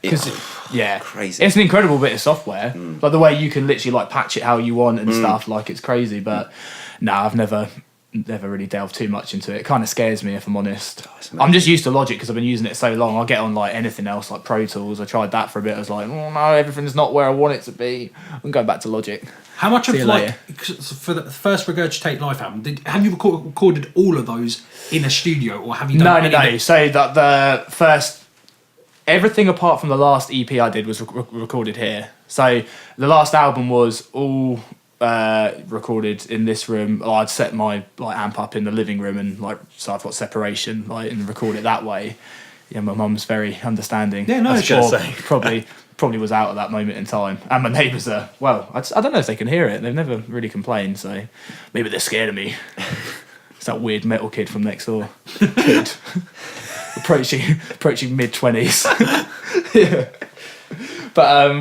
Yeah, Crazy. it's an incredible bit of software. Like the way you can literally like patch it how you want and stuff. Like it's crazy. But no, I've never really delved too much into it. It kind of scares me if I'm honest. I'm just used to Logic because I've been using it so long. I'll get on like anything else like Pro Tools. I tried that for a bit. I was like, oh no, everything's not where I want it to be. I'm going back to Logic. How much See of you like later. for the first Regurgitate live album? Have you recorded all of those in a studio, or have you done? No. So that the first, everything apart from the last EP I did was recorded here. So the last album was all recorded in this room. I'd set my like amp up in the living room and like so I've got separation like and record it that way. Yeah, my mum's very understanding. Yeah, no, I'm I was gonna sure say. probably was out at that moment in time. And my neighbours are, well, I don't know if they can hear it. They've never really complained, so maybe they're scared of me. It's that weird metal kid from next door. Kid. approaching mid-20s. Yeah. But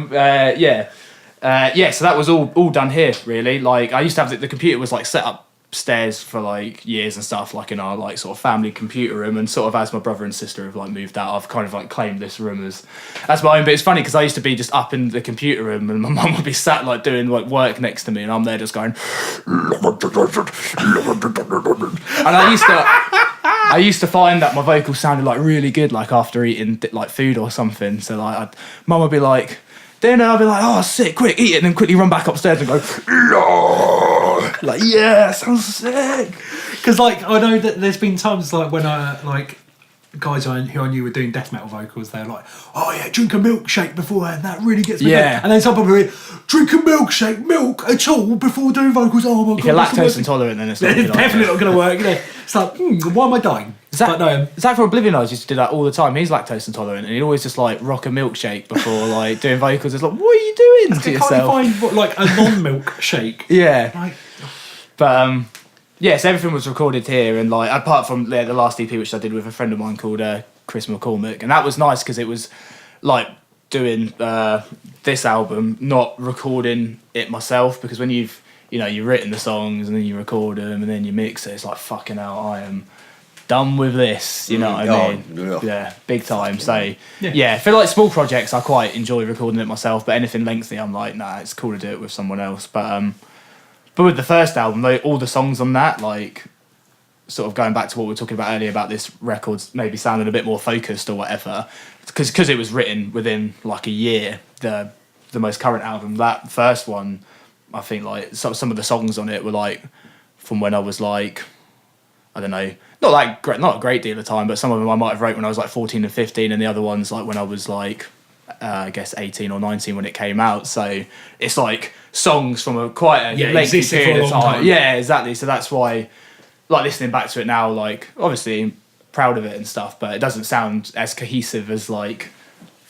so that was all done here, really. Like, I used to have the computer was like set up upstairs for like years and stuff, like in our like sort of family computer room, and sort of as my brother and sister have like moved out, I've kind of like claimed this room as my own. But it's funny because I used to be just up in the computer room and my mum would be sat like doing like work next to me and I'm there just going and I used to find that my vocals sounded like really good like after eating like food or something. So like mum would be like dinner, I'd be like, oh sick, quick, eat it, and then quickly run back upstairs and go like, yeah, sounds sick. Because like I know that there's been times like when I like guys who I knew were doing death metal vocals, they're like, oh yeah, drink a milkshake beforehand, that really gets me Yeah. going. And then some people are drink a milkshake, milk at all before doing vocals. Oh my god, If you're that's the lactose worst intolerant, then it's thing. not It's gonna definitely not going to work. You know? It's like, why am I dying? Zach from Oblivion Eyes used to do that all the time. He's lactose intolerant, and he'd always just like rock a milkshake before like doing vocals. It's like, what are you doing to Can't you yourself? find like a non-milk shake? Yeah, Like, but yeah, so everything was recorded here, and like apart from the last EP which I did with a friend of mine called Chris McCormick, and that was nice because it was like doing this album, not recording it myself, because when you've written the songs and then you record them and then you mix it, it's like fucking hell, I am done with this, you know what I mean? Yeah, big time. So yeah, for like small projects I quite enjoy recording it myself, but anything lengthy I'm like, nah, it's cool to do it with someone else. But with the first album, all the songs on that, like sort of going back to what we were talking about earlier about this record's maybe sounding a bit more focused or whatever, because it was written within like a year, the most current album, that first one, I think like some of the songs on it were like from when I was like, I don't know, not a great deal of time, but some of them I might have wrote when I was like 14 and 15, and the other ones like when I was like I guess 18 or 19 when it came out. So it's like songs from quite a lengthy period of time. Yeah, exactly. So that's why, like listening back to it now, like obviously proud of it and stuff, but it doesn't sound as cohesive as like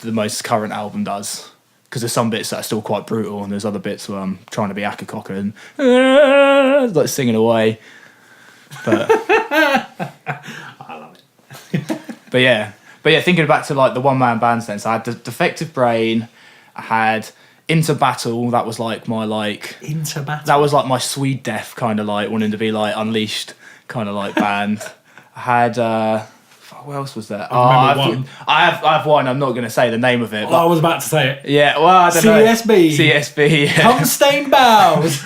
the most current album does. Because there's some bits that are still quite brutal, and there's other bits where I'm trying to be Akakoka and like singing away. But I love it. but But yeah, thinking back to like the one-man bands then, so I had Defective Brain, I had Into Battle, that was like my like... Into Battle? That was like my Swede Death kind of like, wanting to be like Unleashed kind of like band. I had... what else was there? I remember one. I have one, I'm not going to say the name of it. Oh, But I was about to say it. yeah, well, I don't know. CSB, yeah. Come stain bows.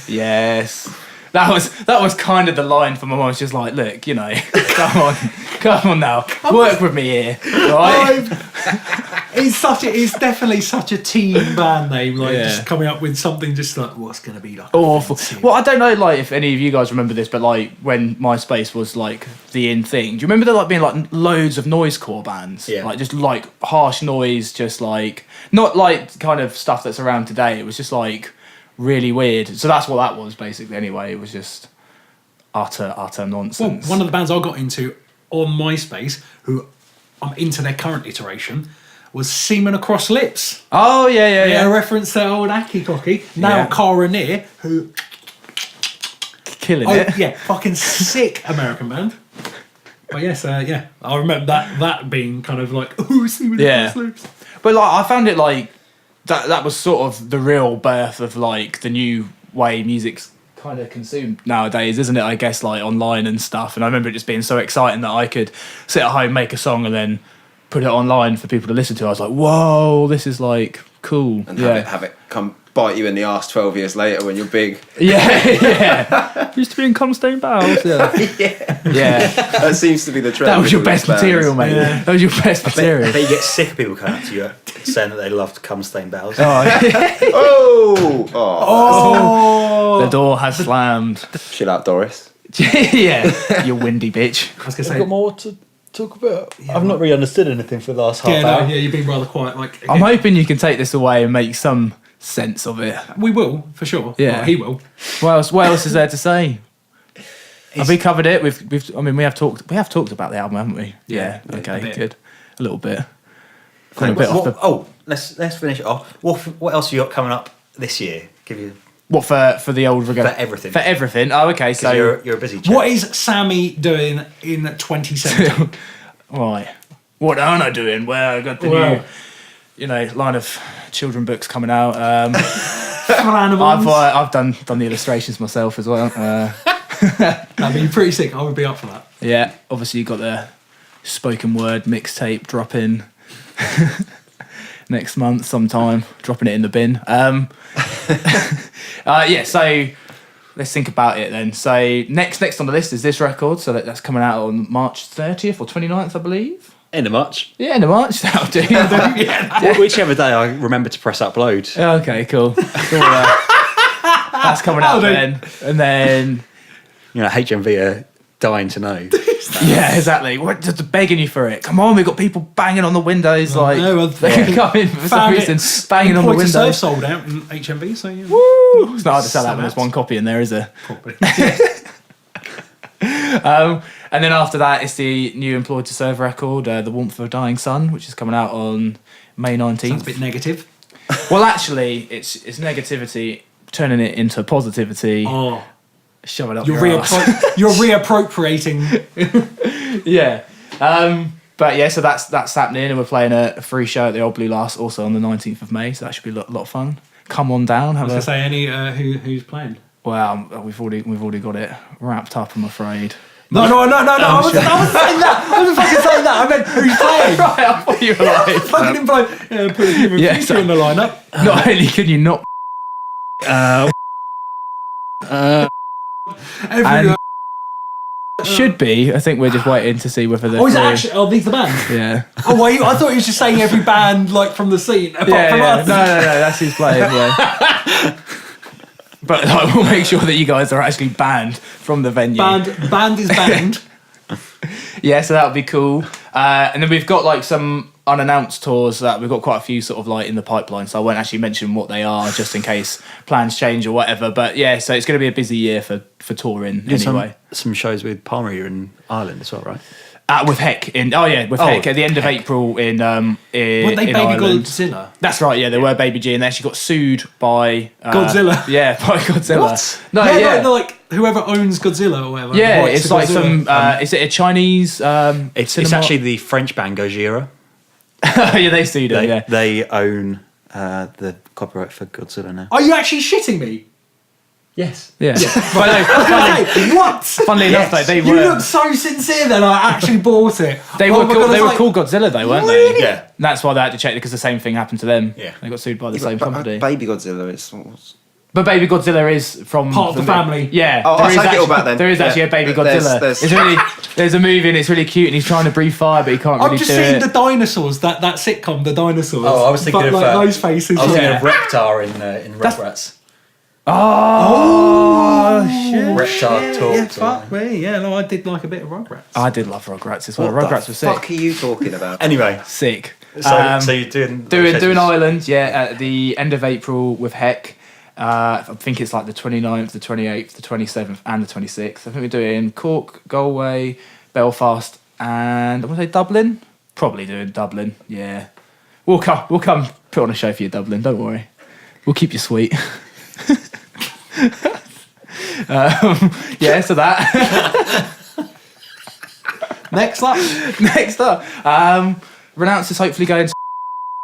Yes. That was kind of the line for my mum. It's just like, look, you know, come on now, work with me here, right? It's definitely such a teen band name, like Yeah. just coming up with something just like what's gonna be like Awful. offensive. Well, I don't know, like if any of you guys remember this, but like when MySpace was like the in thing, do you remember there like being like loads of noisecore bands? Yeah. Like just like harsh noise, just like not like kind of stuff that's around today. It was just like really weird. So that's what that was basically. Anyway, it was just utter Well, nonsense. one of the bands I got into on MySpace, who I'm into their current iteration, was Seaman Across Lips. Oh yeah. A reference to old Aki Cocky, now Yeah. Cara Near, who Killing it. yeah, fucking sick American band. But yes, I remember that being kind of like, ooh, Seaman Yeah. Across Lips. But like I found it like that was sort of the real birth of like the new way music's kind of consumed nowadays, isn't it? I guess like online and stuff. And I remember it just being so exciting that I could sit at home, make a song, and then put it online for people to listen to. I was like, whoa, this is like cool. And have it come bite you in the arse 12 years later when you're big. Yeah. Used to be in Comstone Bowels. Yeah. Yeah. That seems to be the trend. That was your with all best these bands. material, mate. Yeah. That was your best I material. bet you get sick of people coming up to you saying that they love to cum stain bells. Oh, the door has slammed. Chill out, Doris. Yeah. You windy bitch. I was gonna I've say, got more to talk about. I've not really understood anything for the last half hour. you've been rather quiet. Like, I'm hoping you can take this away and make some sense of it. we will for sure. Yeah. Well, he will. What else is there to say? Have we covered it? We have talked about the album, haven't we? Yeah, a Okay, bit. good. A little bit. Got a bit off the... Let's finish it off. What else you got coming up this year? Give you What for the old regard? For everything. For everything. Oh, okay. So you're a busy chap. What is Sammy doing in 2017? right. What aren't I doing? Well, I got the new, line of children books coming out. I've done the illustrations myself as well. I mean, pretty sick. I would be up for that. Yeah. Obviously, you got the spoken word mixtape dropping next month sometime. Dropping it in the bin. So let's think about it then. So next on the list is this record. So that's coming out on March 30th or 29th, I believe. End of March. Yeah, end of March. That'll do. Whichever day I remember to press upload. Okay, cool. That's coming out then. And then... HMV are dying to know. Yeah, exactly. What, just begging you for it. Come on, we've got people banging on the windows. They can come in for some reason, banging on the Employed to Serve windows. sold out in HMV, so yeah. Woo! It's not hard to sell that when there's one copy in there, is there? Probably. And then after that, it's the new Employed to Serve record, The Warmth of a Dying Sun, which is coming out on May 19th. Sounds a bit negative. Well, actually, it's negativity, turning it into positivity. Oh, Shove it up you're your ass. you're reappropriating. Yeah. But yeah, so that's happening, and we're playing a free show at the Old Blue Last also on the 19th of May, so that should be a lot of fun. Come on down. I was gonna say any who's playing. Well, we've already got it wrapped up, I'm afraid. No! I wasn't saying that. I wasn't fucking saying that. I meant who's playing. Right, I thought you were like... Fucking imply. Put a human Yeah, future so- in the lineup. Not only can you not... Every, should be, I think we're just waiting to see whether they're is it free. actually? Oh, these the band. Yeah. Oh, wait, I thought he was just saying every band like from the scene apart Yeah, from yeah. us. No, that's who's playing, yeah. But we'll make sure that you guys are actually banned from the venue. Band is banned. Yeah, so that'll be cool. And then we've got like some unannounced tours that we've got quite a few sort of like in the pipeline, so I won't actually mention what they are just in case plans change or whatever. But yeah, so it's going to be a busy year for touring anyway. Some shows with Palmer in Ireland as well, right? With Heck Heck at the end of April in Weren't they in Baby Ireland. Godzilla? That's right, yeah, they were Baby G, and they actually got sued by Godzilla. Yeah, by Godzilla. What? No, No, yeah. like whoever owns Godzilla or whatever. Yeah, rights it's to like Godzilla. some. Is it a Chinese? It's cinema? actually the French band Gojira. Yeah, they sued him. They, Yeah. they own the copyright for Godzilla now. Are you actually shitting me? Yes. Yeah. But no, Hey, what? funnily enough, though, they You were look so sincere then I actually bought it. they Oh were my called, God, I they was were like, called Godzilla though, weren't Really? they? Yeah. And that's why they had to check it because the same thing happened to them. Yeah. They got sued by the Yeah, same but company. Baby Godzilla is. But Baby Godzilla is from Part of the family. Yeah. Oh, there I'll is take it all actually- back then. There is actually Yeah. a Baby There's- Godzilla. There's a movie and it's really cute and he's trying to breathe fire but he can't I'm really just do seeing it. the dinosaurs, that sitcom, The Dinosaurs. Oh, I was thinking but, of like, those faces. I was thinking Yeah. of Reptar in Rugrats. Oh, shit. Reptar talks. Yeah, fuck me. Yeah, no, I did like a bit of Rugrats. I did love Rugrats as well. What Rugrats the was sick. fuck are you talking about? Anyway, Sick. so you're doing Doing Ireland, yeah, at the end of April with Heck. I think it's like the 29th, the 28th, the 27th, and the 26th. I think we do it in Cork, Galway, Belfast, and I want to say Dublin. Probably doing Dublin, yeah. We'll come put on a show for you, Dublin. Don't worry, we'll keep you sweet. Yeah, so that. Next up. Next up, Renounced is hopefully going to.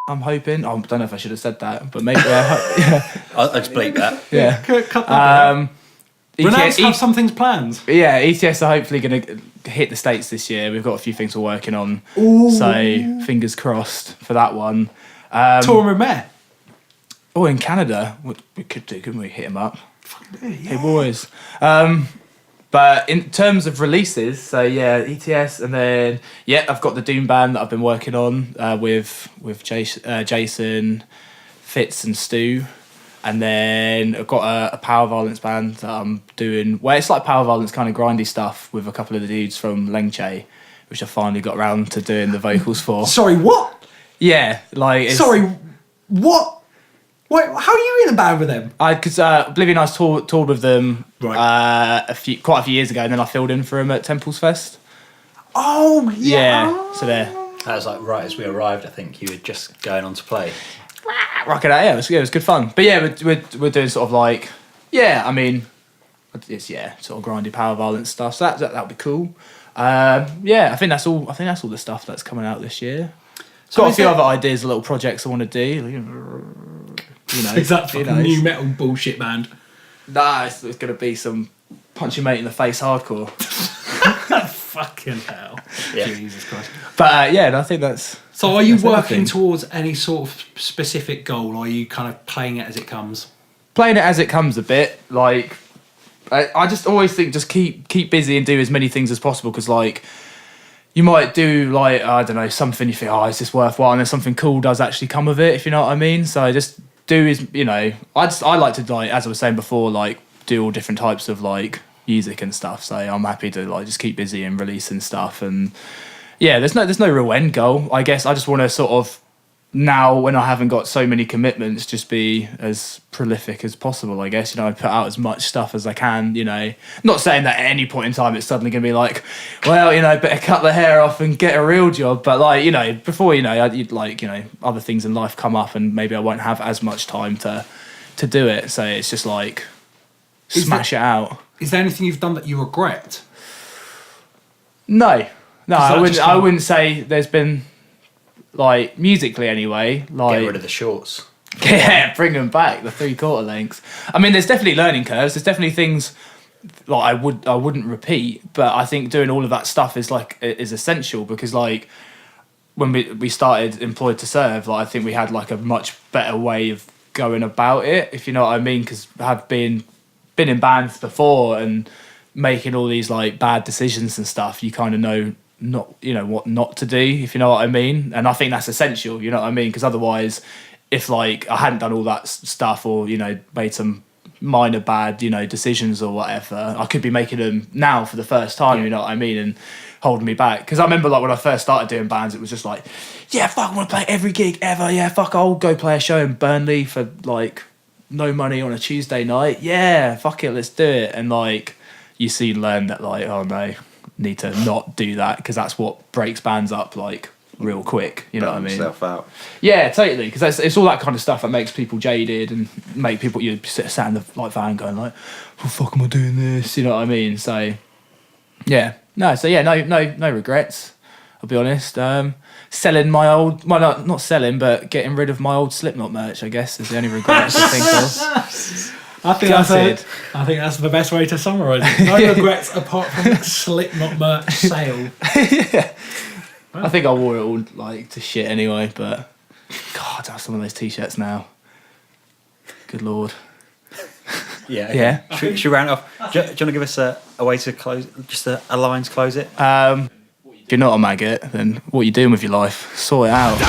I'm hoping. I don't know if I should have said that, but maybe. Yeah. I'll just bleep that. Yeah. Cut that bit. Renounced have ETS, some things planned. yeah, ETS are hopefully going to hit the States this year. We've got a few things we're working on. Ooh. So, fingers crossed for that one. Touring with Meh. Oh, in Canada, we could do, couldn't we? Hit them up. Yeah. Hey, boys. But in terms of releases, so yeah, ETS, and then, yeah, I've got the Doom band that I've been working on with Jason, Fitz, and Stu. And then I've got a power violence band that I'm doing, where it's like power violence kind of grindy stuff with a couple of the dudes from Lengche, which I finally got around to doing the vocals for. Sorry, what? Yeah, like it's, Sorry, what? Wait, how are you in a band with them? because Oblivion Eyes toured with them Right. quite a few years ago, and then I filled in for them at Temples Fest. Oh, yeah. Yeah, so there. That was like right as we arrived. I think you were just going on to play. Rock it out, yeah, it was good fun. But yeah, we're doing sort of like, yeah, I mean, it's sort of grindy power violence stuff. So that'll be cool. Yeah, I think that's all. I think that's all the stuff that's coming out this year. So Got a is few it- other ideas, little projects I want to do. You know, Is that you fucking know. new metal bullshit band? Nah, it's going to be some punch your mate in the face hardcore. Fucking hell. Yeah. Jesus Christ. But yeah, I think that's. So are you That's working everything. towards any sort of specific goal, or are you kind of playing it as it comes? Playing it as it comes a bit. Like, I just always think just keep busy and do as many things as possible, because like you might do like, I don't know, something you think, oh, is this worthwhile, and then something cool does actually come of it, if you know what I mean. So just do is, you know, I like to, like, as I was saying before, like do all different types of like music and stuff. So I'm happy to like just keep busy and releasing stuff. And yeah, there's no real end goal. I guess I just want to sort of, now when I haven't got so many commitments, just be as prolific as possible, I guess. You know, I put out as much stuff as I can, you know. Not saying that at any point in time it's suddenly going to be like, well, you know, better cut the hair off and get a real job. But like, you know, before, you know, you'd like, you know, other things in life come up and maybe I won't have as much time to do it. So it's just like, smash it out. Is there anything you've done that you regret? No, that just I can't- wouldn't say there's been, like, musically anyway, like, Get rid of the shorts. yeah, bring them back, the 3/4 lengths. I mean, there's definitely learning curves. There's definitely things like I wouldn't repeat, but I think doing all of that stuff is essential, because like when we started Employed to Serve, like I think we had like a much better way of going about it, if you know what I mean, because I've been in bands before and making all these like bad decisions and stuff, you kind of know what not to do, if you know what I mean. And I think that's essential, you know what I mean, because otherwise, if like I hadn't done all that stuff, or you know, made some minor bad, you know, decisions or whatever, I could be making them now for the first time, you know what I mean, and holding me back. Because I remember like when I first started doing bands, it was just like, yeah, fuck, I want to play every gig ever, yeah, fuck, I'll go play a show in Burnley for like no money on a Tuesday night, yeah, fuck it, let's do it. And like you soon learn that like, oh no, need to not do that, because that's what breaks bands up like real quick. You know what I mean? Yourself out. Yeah, totally. Because it's all that kind of stuff that makes people jaded and make people sat in the van going like, "What the fuck am I doing this?" You know what I mean? So yeah, no regrets. I'll be honest. Selling my old, well, not selling, but getting rid of my old Slipknot merch, I guess, is the only regret I can think of. I think that's the best way to summarise it. No regrets apart from Slipknot merch sale. Yeah. I think I wore it all like to shit anyway, but God, I have some of those t-shirts now. Good Lord. Yeah. Yeah. Should we round it off? Do you want to give us a way to close, just a line to close it? If you're not a maggot, then what are you doing with your life? Sort it out.